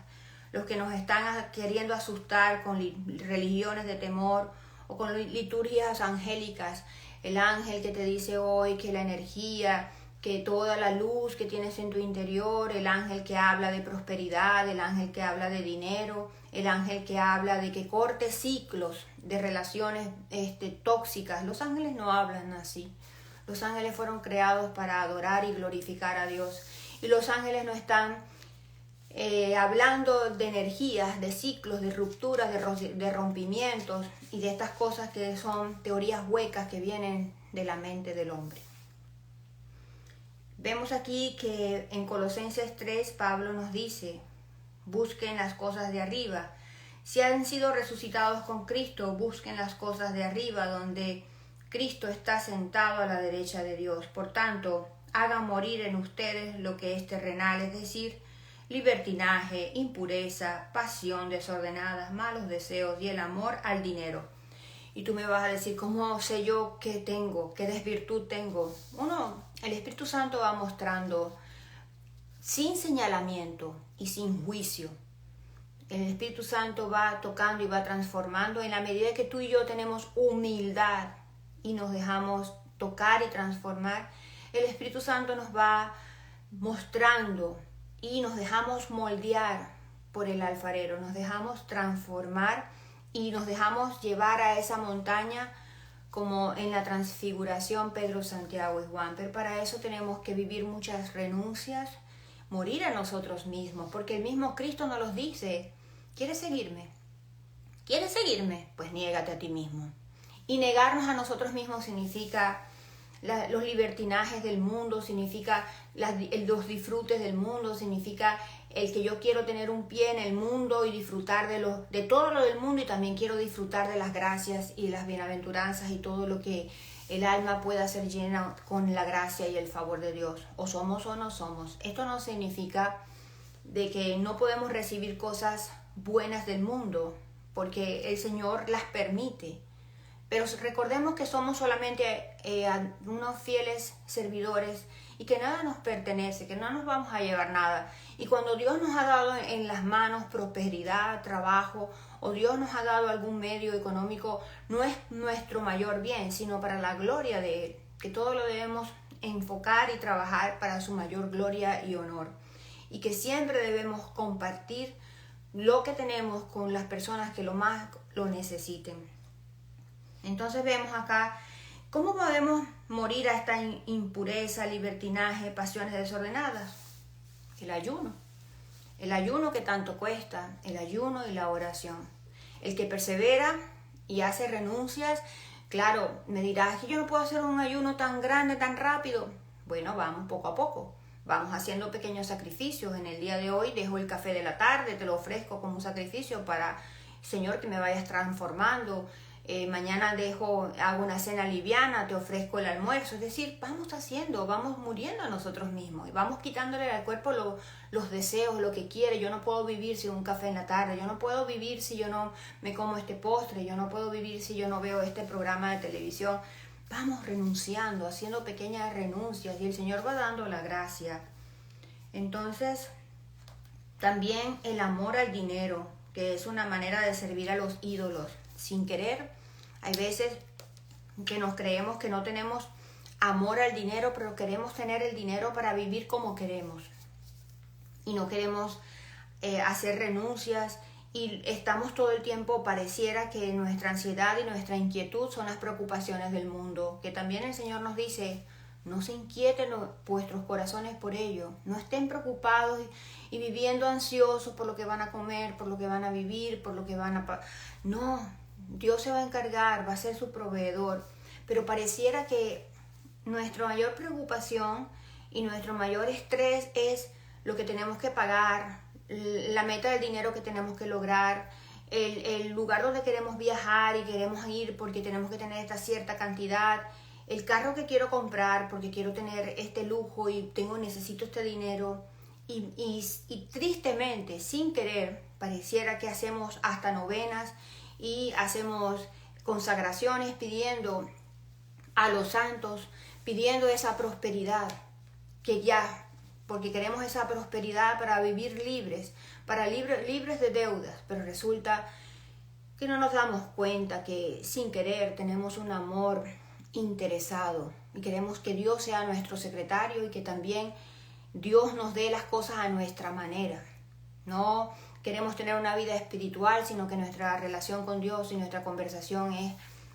los que nos están queriendo asustar con religiones de temor o con liturgias angélicas. El ángel que te dice hoy que la energía, que toda la luz que tienes en tu interior, el ángel que habla de prosperidad, el ángel que habla de dinero, el ángel que habla de que corte ciclos de relaciones tóxicas. Los ángeles no hablan así. Los ángeles fueron creados para adorar y glorificar a Dios. Y los ángeles no están hablando de energías, de ciclos, de rupturas, de rompimientos y de estas cosas que son teorías huecas que vienen de la mente del hombre. Vemos aquí que en Colosenses 3 Pablo nos dice, busquen las cosas de arriba. Si han sido resucitados con Cristo, busquen las cosas de arriba, donde Cristo está sentado a la derecha de Dios. Por tanto, hagan morir en ustedes lo que es terrenal, es decir, libertinaje, impureza, pasión desordenada, malos deseos y el amor al dinero. Y tú me vas a decir, ¿cómo sé yo qué tengo? ¿Qué desvirtud tengo? El Espíritu Santo va mostrando sin señalamiento y sin juicio. El Espíritu Santo va tocando y va transformando en la medida que tú y yo tenemos humildad y nos dejamos tocar y transformar. El Espíritu Santo nos va mostrando y nos dejamos moldear por el alfarero, nos dejamos transformar y nos dejamos llevar a esa montaña como en la transfiguración Pedro, Santiago y Juan. Pero para eso tenemos que vivir muchas renuncias, morir a nosotros mismos, porque el mismo Cristo nos los dice. ¿Quieres seguirme? ¿Quieres seguirme? Pues niégate a ti mismo. Y negarnos a nosotros mismos significa los libertinajes del mundo, significa los disfrutes del mundo, significa el que yo quiero tener un pie en el mundo y disfrutar de todo lo del mundo, y también quiero disfrutar de las gracias y las bienaventuranzas y todo lo que el alma pueda ser llena con la gracia y el favor de Dios. O somos o no somos. Esto no significa de que no podemos recibir cosas buenas del mundo, porque el Señor las permite. Pero recordemos que somos solamente unos fieles servidores y que nada nos pertenece, que no nos vamos a llevar nada. Y cuando Dios nos ha dado en las manos prosperidad, trabajo, o Dios nos ha dado algún medio económico, no es nuestro mayor bien, sino para la gloria de Él, que todo lo debemos enfocar y trabajar para su mayor gloria y honor. Y que siempre debemos compartir lo que tenemos con las personas que lo más lo necesiten. Entonces vemos acá cómo podemos morir a esta impureza, libertinaje, pasiones desordenadas. El ayuno que tanto cuesta, el ayuno y la oración. El que persevera y hace renuncias, claro, me dirás que yo no puedo hacer un ayuno tan grande, tan rápido. Bueno, vamos poco a poco. Vamos haciendo pequeños sacrificios. En el día de hoy dejo el café de la tarde, te lo ofrezco como un sacrificio para, Señor, que me vayas transformando. Mañana hago una cena liviana, te ofrezco el almuerzo. Es decir, vamos muriendo a nosotros mismos y vamos quitándole al cuerpo los deseos, lo que quiere. Yo no puedo vivir sin un café en la tarde, yo no puedo vivir si yo no me como este postre, yo no puedo vivir si yo no veo este programa de televisión. Vamos renunciando, haciendo pequeñas renuncias, y el Señor va dando la gracia. Entonces, también el amor al dinero, que es una manera de servir a los ídolos. Sin querer, hay veces que nos creemos que no tenemos amor al dinero, pero queremos tener el dinero para vivir como queremos. Y no queremos hacer renuncias, y estamos todo el tiempo, pareciera que nuestra ansiedad y nuestra inquietud son las preocupaciones del mundo, que también el Señor nos dice, no se inquieten vuestros corazones por ello, no estén preocupados y viviendo ansiosos por lo que van a comer, por lo que van a vivir, por lo que van a... No, Dios se va a encargar, va a ser su proveedor, pero pareciera que nuestra mayor preocupación y nuestro mayor estrés es lo que tenemos que pagar, la meta del dinero que tenemos que lograr, el lugar donde queremos viajar y queremos ir porque tenemos que tener esta cierta cantidad, el carro que quiero comprar porque quiero tener este lujo y necesito este dinero. Y tristemente, sin querer, pareciera que hacemos hasta novenas y hacemos consagraciones pidiendo a los santos, pidiendo esa prosperidad, porque queremos esa prosperidad para vivir libres, libres de deudas, pero resulta que no nos damos cuenta que sin querer tenemos un amor interesado y queremos que Dios sea nuestro secretario y que también Dios nos dé las cosas a nuestra manera. No queremos tener una vida espiritual, sino que nuestra relación con Dios y nuestra conversación es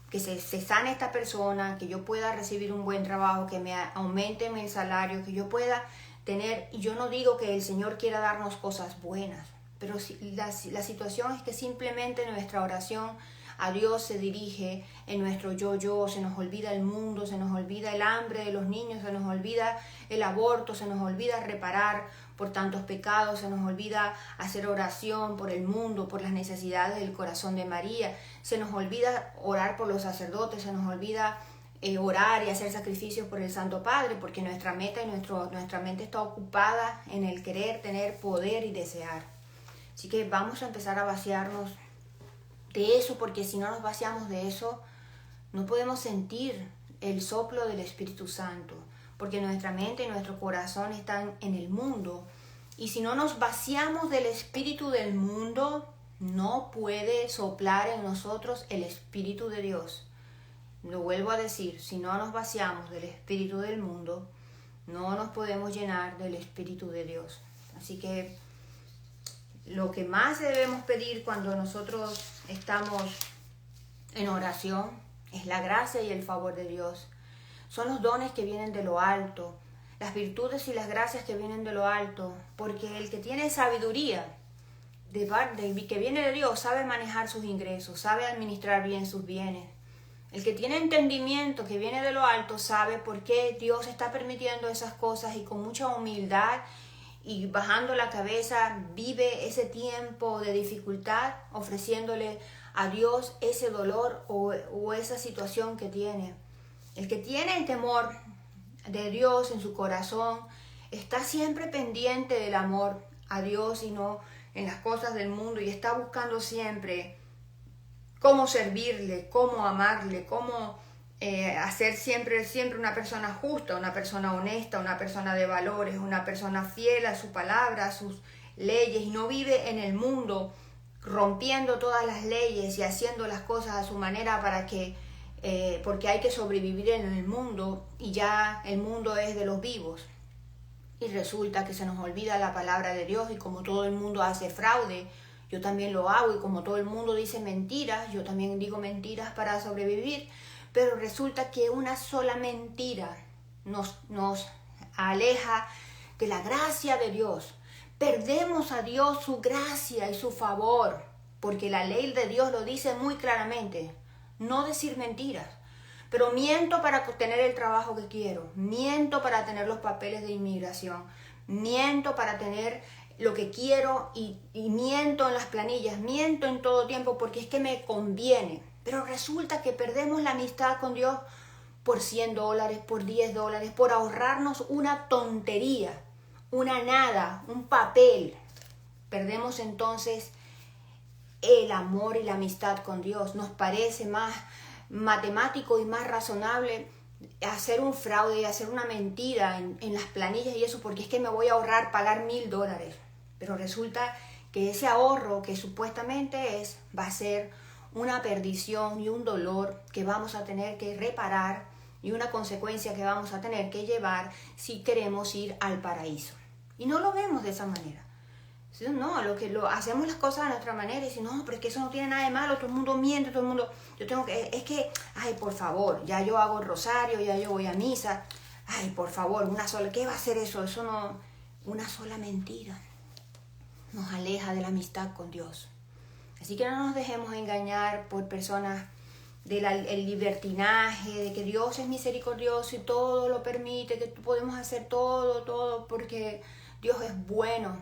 que se sane esta persona, que yo pueda recibir un buen trabajo, que me aumenten el salario, que yo pueda tener, y yo no digo que el Señor quiera darnos cosas buenas, pero la situación es que simplemente nuestra oración a Dios se dirige en nuestro yo, se nos olvida el mundo, se nos olvida el hambre de los niños, se nos olvida el aborto, se nos olvida reparar por tantos pecados, se nos olvida hacer oración por el mundo, por las necesidades del corazón de María, se nos olvida orar por los sacerdotes, se nos olvida orar y hacer sacrificios por el Santo Padre, porque nuestra meta y nuestra mente está ocupada en el querer, tener poder y desear. Así que vamos a empezar a vaciarnos de eso, porque si no nos vaciamos de eso, no podemos sentir el soplo del Espíritu Santo, porque nuestra mente y nuestro corazón están en el mundo, y si no nos vaciamos del espíritu del mundo, no puede soplar en nosotros el Espíritu de Dios. Lo vuelvo a decir, si no nos vaciamos del espíritu del mundo, no nos podemos llenar del Espíritu de Dios. Así que lo que más debemos pedir cuando nosotros estamos en oración es la gracia y el favor de Dios. Son los dones que vienen de lo alto, las virtudes y las gracias que vienen de lo alto, porque el que tiene sabiduría que viene de Dios sabe manejar sus ingresos, sabe administrar bien sus bienes. El que tiene entendimiento que viene de lo alto sabe por qué Dios está permitiendo esas cosas, y con mucha humildad y bajando la cabeza vive ese tiempo de dificultad, ofreciéndole a Dios ese dolor o esa situación que tiene. El que tiene el temor de Dios en su corazón está siempre pendiente del amor a Dios y no en las cosas del mundo, y está buscando siempre cómo servirle, cómo amarle, cómo hacer siempre una persona justa, una persona honesta, una persona de valores, una persona fiel a su palabra, a sus leyes, y no vive en el mundo rompiendo todas las leyes y haciendo las cosas a su manera porque hay que sobrevivir en el mundo y ya el mundo es de los vivos. Y resulta que se nos olvida la palabra de Dios, y como todo el mundo hace fraude, yo también lo hago, y como todo el mundo dice mentiras, yo también digo mentiras para sobrevivir. Pero resulta que una sola mentira nos aleja de la gracia de Dios. Perdemos a Dios su gracia y su favor, porque la ley de Dios lo dice muy claramente, no decir mentiras. Pero miento para tener el trabajo que quiero, miento para tener los papeles de inmigración, miento para tener lo que quiero y miento en las planillas, miento en todo tiempo porque es que me conviene. Pero resulta que perdemos la amistad con Dios por $100, por $10, por ahorrarnos una tontería, una nada, un papel. Perdemos entonces el amor y la amistad con Dios. Nos parece más matemático y más razonable hacer un fraude y hacer una mentira en las planillas y eso, porque es que me voy a ahorrar pagar $1,000. Pero resulta que ese ahorro que supuestamente va a ser una perdición y un dolor que vamos a tener que reparar y una consecuencia que vamos a tener que llevar si queremos ir al paraíso. Y no lo vemos de esa manera. No, hacemos las cosas de nuestra manera y si no, pero es que eso no tiene nada de malo, todo el mundo miente, todo el mundo, ay, por favor, ya yo hago el rosario, ya yo voy a misa, ay, por favor, una sola, ¿qué va a hacer eso? Eso no, una sola mentira nos aleja de la amistad con Dios. Así que no nos dejemos engañar por personas del libertinaje, de que Dios es misericordioso y todo lo permite, que podemos hacer todo porque Dios es bueno.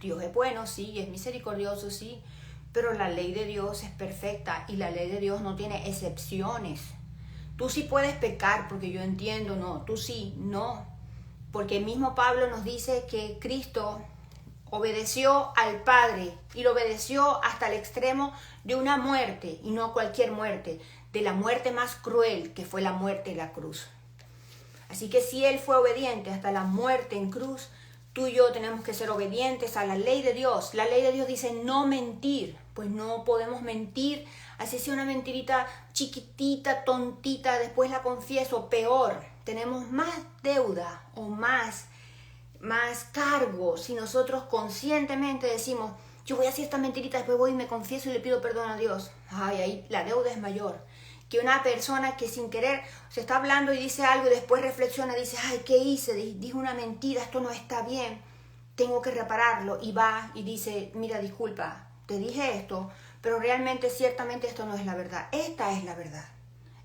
Dios es bueno, sí, es misericordioso, sí, pero la ley de Dios es perfecta y la ley de Dios no tiene excepciones. Tú sí puedes pecar porque yo entiendo, no, tú sí, no. Porque el mismo Pablo nos dice que Cristo obedeció al Padre y lo obedeció hasta el extremo de una muerte, y no cualquier muerte, de la muerte más cruel, que fue la muerte en la cruz. Así que si Él fue obediente hasta la muerte en cruz, tú y yo tenemos que ser obedientes a la ley de Dios. La ley de Dios dice no mentir, pues no podemos mentir, así sea una mentirita chiquitita, tontita, después la confieso, peor, tenemos más deuda o más cargo si nosotros conscientemente decimos, yo voy a hacer esta mentirita, después voy y me confieso y le pido perdón a Dios. Ay, ahí la deuda es mayor que una persona que sin querer se está hablando y dice algo y después reflexiona, dice, ay, ¿qué hice? Dije una mentira, esto no está bien, tengo que repararlo, y va y dice, mira, disculpa, te dije esto, pero realmente, ciertamente esto no es la verdad, esta es la verdad.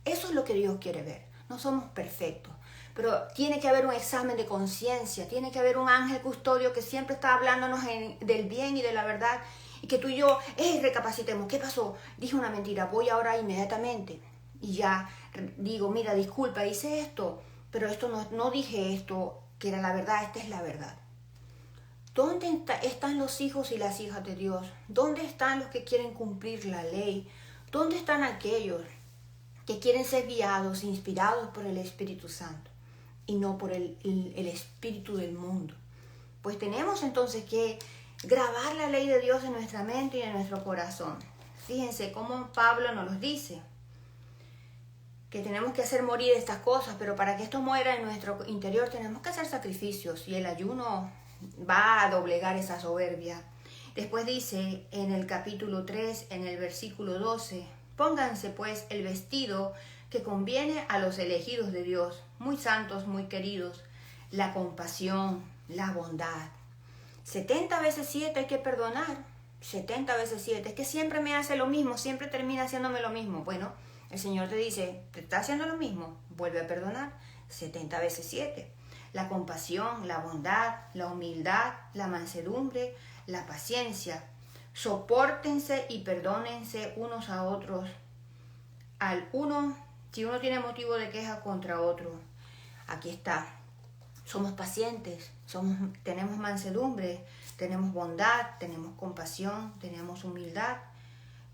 Eso es lo que Dios quiere ver. No somos perfectos, pero tiene que haber un examen de conciencia, tiene que haber un ángel custodio que siempre está hablándonos del bien y de la verdad, y que tú y yo, recapacitemos, ¿qué pasó? Dije una mentira, voy ahora inmediatamente y ya digo, mira, disculpa, hice esto, pero esto no dije esto, que era la verdad, esta es la verdad. ¿Dónde están los hijos y las hijas de Dios? ¿Dónde están los que quieren cumplir la ley? ¿Dónde están aquellos que quieren ser guiados, inspirados por el Espíritu Santo y no por el espíritu del mundo? Pues tenemos entonces que grabar la ley de Dios en nuestra mente y en nuestro corazón. Fíjense cómo Pablo nos los dice, que tenemos que hacer morir estas cosas, pero para que esto muera en nuestro interior tenemos que hacer sacrificios, y el ayuno va a doblegar esa soberbia. Después dice en el capítulo 3, en el versículo 12, pónganse pues el vestido que conviene a los elegidos de Dios, muy santos, muy queridos, la compasión, la bondad. 70 veces 7 hay que perdonar, 70 veces 7, es que siempre me hace lo mismo, siempre termina haciéndome lo mismo. Bueno, el Señor te dice, ¿te está haciendo lo mismo? Vuelve a perdonar, 70 veces 7. la compasión, la bondad, la humildad, la mansedumbre, la paciencia. Sopórtense y perdónense unos a otros. Si uno tiene motivo de queja contra otro, aquí está. Somos pacientes, tenemos mansedumbre, tenemos bondad, tenemos compasión, tenemos humildad.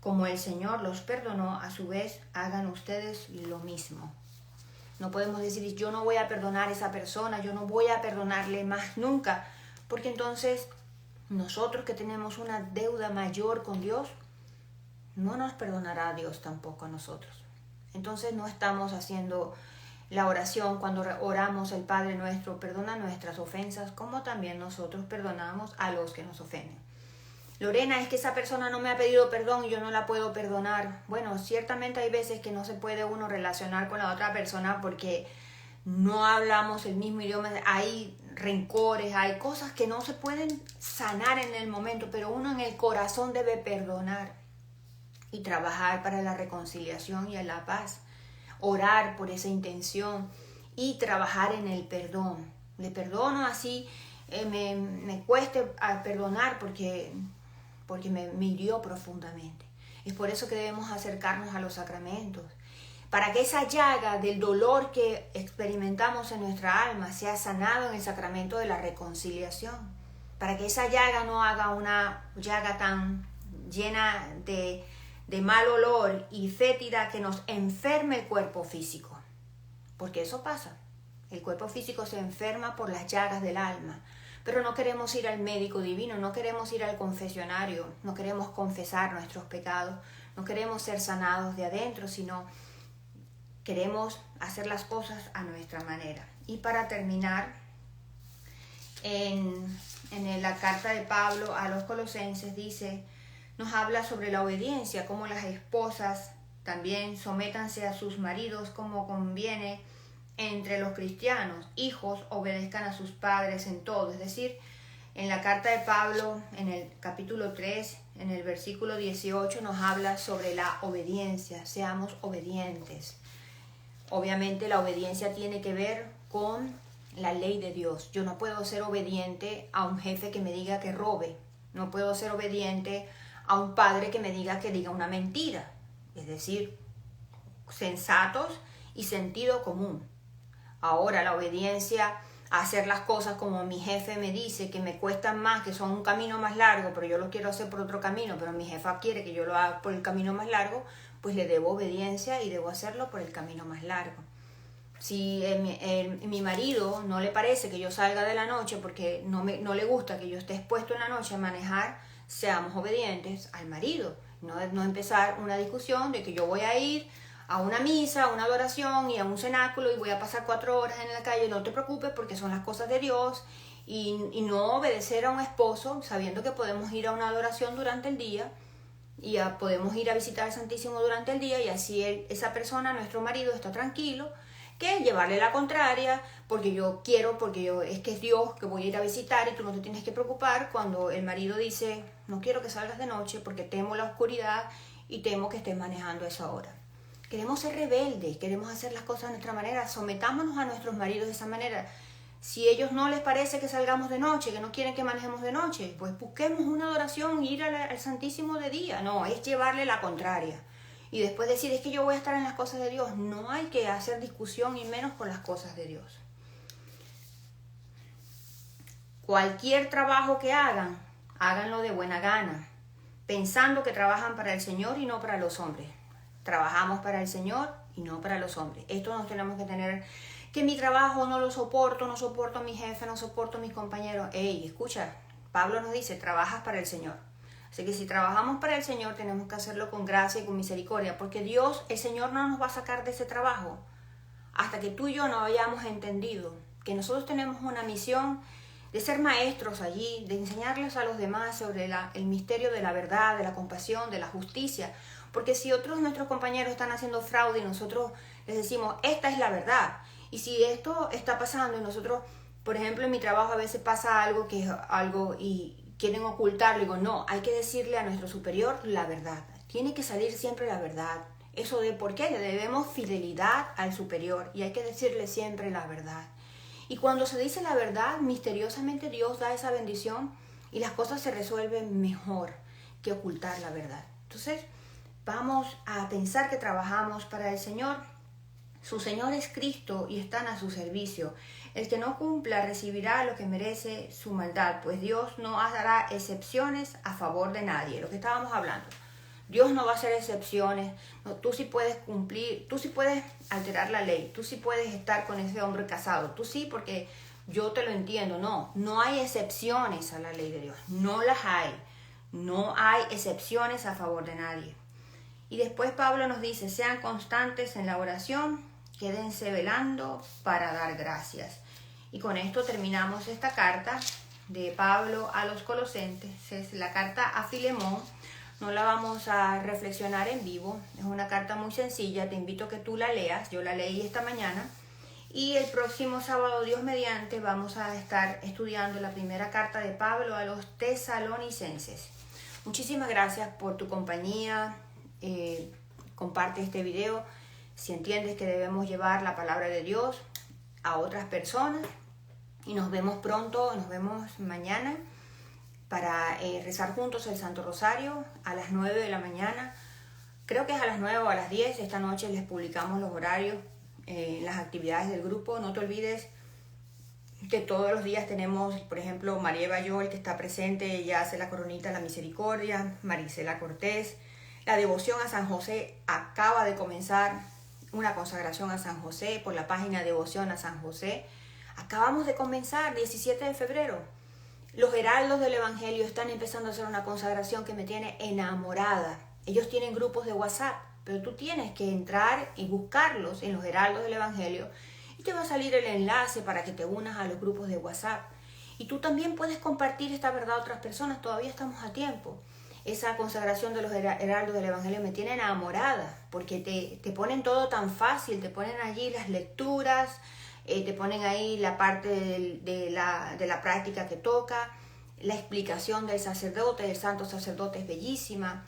Como el Señor los perdonó, a su vez hagan ustedes lo mismo. No podemos decir, yo no voy a perdonar a esa persona, yo no voy a perdonarle más nunca, porque entonces nosotros que tenemos una deuda mayor con Dios, no nos perdonará Dios tampoco a nosotros. Entonces no estamos haciendo la oración cuando oramos el Padre nuestro, perdona nuestras ofensas, como también nosotros perdonamos a los que nos ofenden. Lorena, es que esa persona no me ha pedido perdón y yo no la puedo perdonar. Bueno, ciertamente hay veces que no se puede uno relacionar con la otra persona porque no hablamos el mismo idioma, hay rencores, hay cosas que no se pueden sanar en el momento, pero uno en el corazón debe perdonar y trabajar para la reconciliación y la paz, orar por esa intención y trabajar en el perdón. Le perdono así, me cueste perdonar porque me hirió profundamente. Es por eso que debemos acercarnos a los sacramentos, para que esa llaga del dolor que experimentamos en nuestra alma sea sanado en el sacramento de la reconciliación, para que esa llaga no haga una llaga tan llena de mal olor y fétida que nos enferme el cuerpo físico, porque eso pasa. El cuerpo físico se enferma por las llagas del alma. Pero no queremos ir al médico divino, no queremos ir al confesionario, no queremos confesar nuestros pecados, no queremos ser sanados de adentro, sino queremos hacer las cosas a nuestra manera. Y para terminar, en la carta de Pablo a los Colosenses nos habla sobre la obediencia, como las esposas también sométanse a sus maridos como conviene entre los cristianos. Hijos, obedezcan a sus padres en todo. Es decir, en la carta de Pablo, en el capítulo 3, en el versículo 18, nos habla sobre la obediencia. Seamos obedientes. Obviamente la obediencia tiene que ver con la ley de Dios. Yo no puedo ser obediente a un jefe que me diga que robe. No puedo ser obediente a un padre que me diga que diga una mentira. Es decir, sensatos y sentido común. Ahora, la obediencia a hacer las cosas como mi jefe me dice, que me cuestan más, que son un camino más largo, pero yo lo quiero hacer por otro camino, pero mi jefa quiere que yo lo haga por el camino más largo, pues le debo obediencia y debo hacerlo por el camino más largo. Si mi marido no le parece que yo salga de la noche porque no le gusta que yo esté expuesto en la noche a manejar, seamos obedientes al marido. No empezar una discusión de que yo voy a ir a una misa, a una adoración y a un cenáculo y voy a pasar 4 horas en la calle. No te preocupes porque son las cosas de Dios, y no obedecer a un esposo sabiendo que podemos ir a una adoración durante el día y podemos ir a visitar al Santísimo durante el día, y así esa persona, nuestro marido, está tranquilo, que llevarle la contraria porque es que es Dios que voy a ir a visitar y tú no te tienes que preocupar, cuando el marido dice no quiero que salgas de noche porque temo la oscuridad y temo que estés manejando a esa hora. Queremos ser rebeldes, queremos hacer las cosas de nuestra manera, sometámonos a nuestros maridos de esa manera. Si a ellos no les parece que salgamos de noche, que no quieren que manejemos de noche, pues busquemos una adoración, ir al Santísimo de día. No, es llevarle la contraria. Y después decir, es que yo voy a estar en las cosas de Dios. No hay que hacer discusión y menos con las cosas de Dios. Cualquier trabajo que hagan, háganlo de buena gana, pensando que trabajan para el Señor y no para los hombres. Trabajamos para el Señor y no para los hombres. Esto nos tenemos que tener, que mi trabajo no lo soporto, no soporto a mi jefe, no soporto a mis compañeros. Ey, escucha, Pablo nos dice, trabajas para el Señor. Así que si trabajamos para el Señor, tenemos que hacerlo con gracia y con misericordia, porque Dios, el Señor, no nos va a sacar de ese trabajo hasta que tú y yo no hayamos entendido que nosotros tenemos una misión de ser maestros allí, de enseñarles a los demás sobre el misterio de la verdad, de la compasión, de la justicia. Porque si otros de nuestros compañeros están haciendo fraude y nosotros les decimos, esta es la verdad. Y si esto está pasando y nosotros, por ejemplo, en mi trabajo a veces pasa algo que es algo y quieren ocultarlo, digo, no, hay que decirle a nuestro superior la verdad. Tiene que salir siempre la verdad. Eso de por qué le debemos fidelidad al superior y hay que decirle siempre la verdad. Y cuando se dice la verdad, misteriosamente Dios da esa bendición y las cosas se resuelven mejor que ocultar la verdad. Entonces, vamos a pensar que trabajamos para el Señor. Su Señor es Cristo y están a su servicio. El que no cumpla recibirá lo que merece su maldad, pues Dios no hará excepciones a favor de nadie. Lo que estábamos hablando. Dios no va a hacer excepciones. No, tú sí puedes cumplir, tú sí puedes alterar la ley, tú sí puedes estar con ese hombre casado, tú sí porque yo te lo entiendo. No hay excepciones a la ley de Dios. No las hay. No hay excepciones a favor de nadie. Y después Pablo nos dice, sean constantes en la oración, quédense velando para dar gracias. Y con esto terminamos esta carta de Pablo a los Colosenses. Es la carta a Filemón. No la vamos a reflexionar en vivo. Es una carta muy sencilla. Te invito a que tú la leas. Yo la leí esta mañana. Y el próximo sábado, Dios mediante, vamos a estar estudiando la primera carta de Pablo a los Tesalonicenses. Muchísimas gracias por tu compañía. Comparte este video si entiendes que debemos llevar la palabra de Dios a otras personas, y nos vemos pronto, nos vemos mañana para rezar juntos el Santo Rosario a las 9 de la mañana. Creo que es a las 9 o a las 10. Esta noche les publicamos los horarios, las actividades del grupo. No te olvides que todos los días tenemos, por ejemplo, María Bayol, que está presente, ella hace la coronita de la misericordia, Marisela Cortés. La devoción a San José acaba de comenzar, una consagración a San José por la página Devoción a San José. Acabamos de comenzar, 17 de febrero. Los heraldos del Evangelio están empezando a hacer una consagración que me tiene enamorada. Ellos tienen grupos de WhatsApp, pero tú tienes que entrar y buscarlos en los heraldos del Evangelio y te va a salir el enlace para que te unas a los grupos de WhatsApp. Y tú también puedes compartir esta verdad a otras personas, todavía estamos a tiempo. Esa consagración de los heraldos del Evangelio me tiene enamorada, porque te ponen todo tan fácil, te ponen allí las lecturas, te ponen ahí la parte de la práctica que toca, la explicación del sacerdote, del santo sacerdote es bellísima.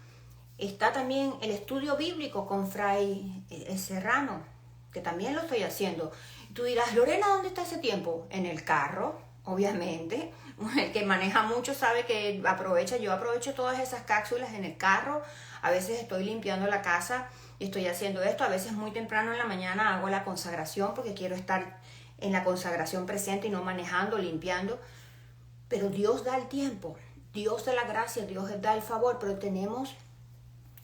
Está también el estudio bíblico con Fray Serrano, que también lo estoy haciendo. Tú dirás, Lorena, ¿dónde está ese tiempo? En el carro, obviamente. El que maneja mucho sabe que yo aprovecho todas esas cápsulas en el carro. A veces estoy limpiando la casa y estoy haciendo esto. A veces muy temprano en la mañana hago la consagración porque quiero estar en la consagración presente y no manejando, limpiando. Pero Dios da el tiempo, Dios da la gracia, Dios da el favor, pero tenemos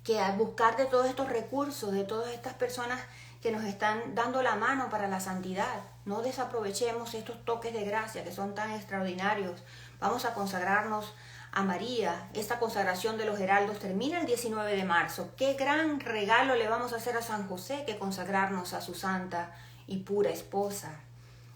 que buscar de todos estos recursos, de todas estas personas que nos están dando la mano para la santidad. No desaprovechemos estos toques de gracia que son tan extraordinarios. Vamos a consagrarnos a María. Esta consagración de los heraldos termina el 19 de marzo. Qué gran regalo le vamos a hacer a San José que consagrarnos a su santa y pura esposa.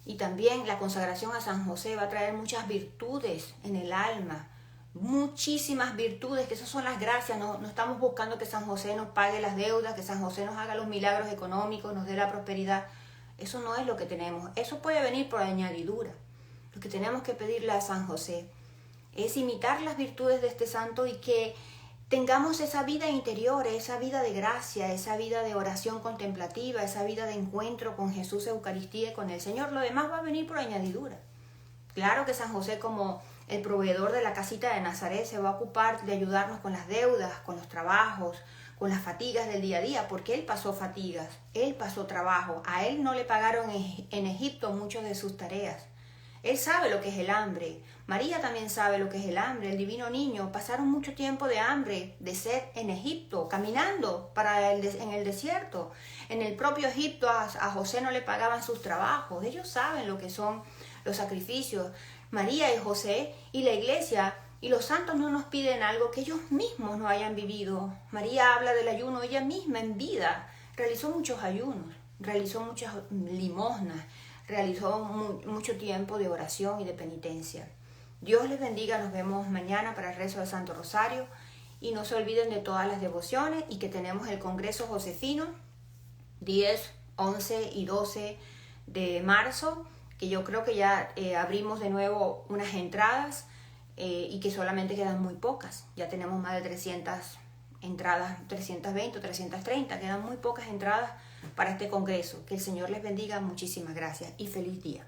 Y también la consagración a San José va a traer muchas virtudes en el alma. Muchísimas virtudes, que esas son las gracias. No estamos buscando que San José nos pague las deudas, que San José nos haga los milagros económicos, nos dé la prosperidad. Eso no es lo que tenemos. Eso puede venir por añadidura. Lo que tenemos que pedirle a San José es imitar las virtudes de este santo y que tengamos esa vida interior, esa vida de gracia, esa vida de oración contemplativa, esa vida de encuentro con Jesús, Eucaristía y con el Señor. Lo demás va a venir por añadidura. Claro que San José, como el proveedor de la casita de Nazaret, se va a ocupar de ayudarnos con las deudas, con los trabajos, con las fatigas del día a día, porque él pasó fatigas, él pasó trabajo. A él no le pagaron en Egipto muchas de sus tareas. Él sabe lo que es el hambre. María también sabe lo que es el hambre. El divino niño pasaron mucho tiempo de hambre, de sed en Egipto, caminando en el desierto. En el propio Egipto a José no le pagaban sus trabajos. Ellos saben lo que son los sacrificios. María y José y la iglesia y los santos no nos piden algo que ellos mismos no hayan vivido. María habla del ayuno, ella misma en vida realizó muchos ayunos, realizó muchas limosnas, realizó mucho tiempo de oración y de penitencia. Dios les bendiga, nos vemos mañana para el rezo del Santo Rosario y no se olviden de todas las devociones y que tenemos el Congreso Josefino 10, 11 y 12 de marzo, que yo creo que ya abrimos de nuevo unas entradas y que solamente quedan muy pocas. Ya tenemos más de 300 entradas, 320 o 330, quedan muy pocas entradas para este congreso. Que el Señor les bendiga, muchísimas gracias y feliz día.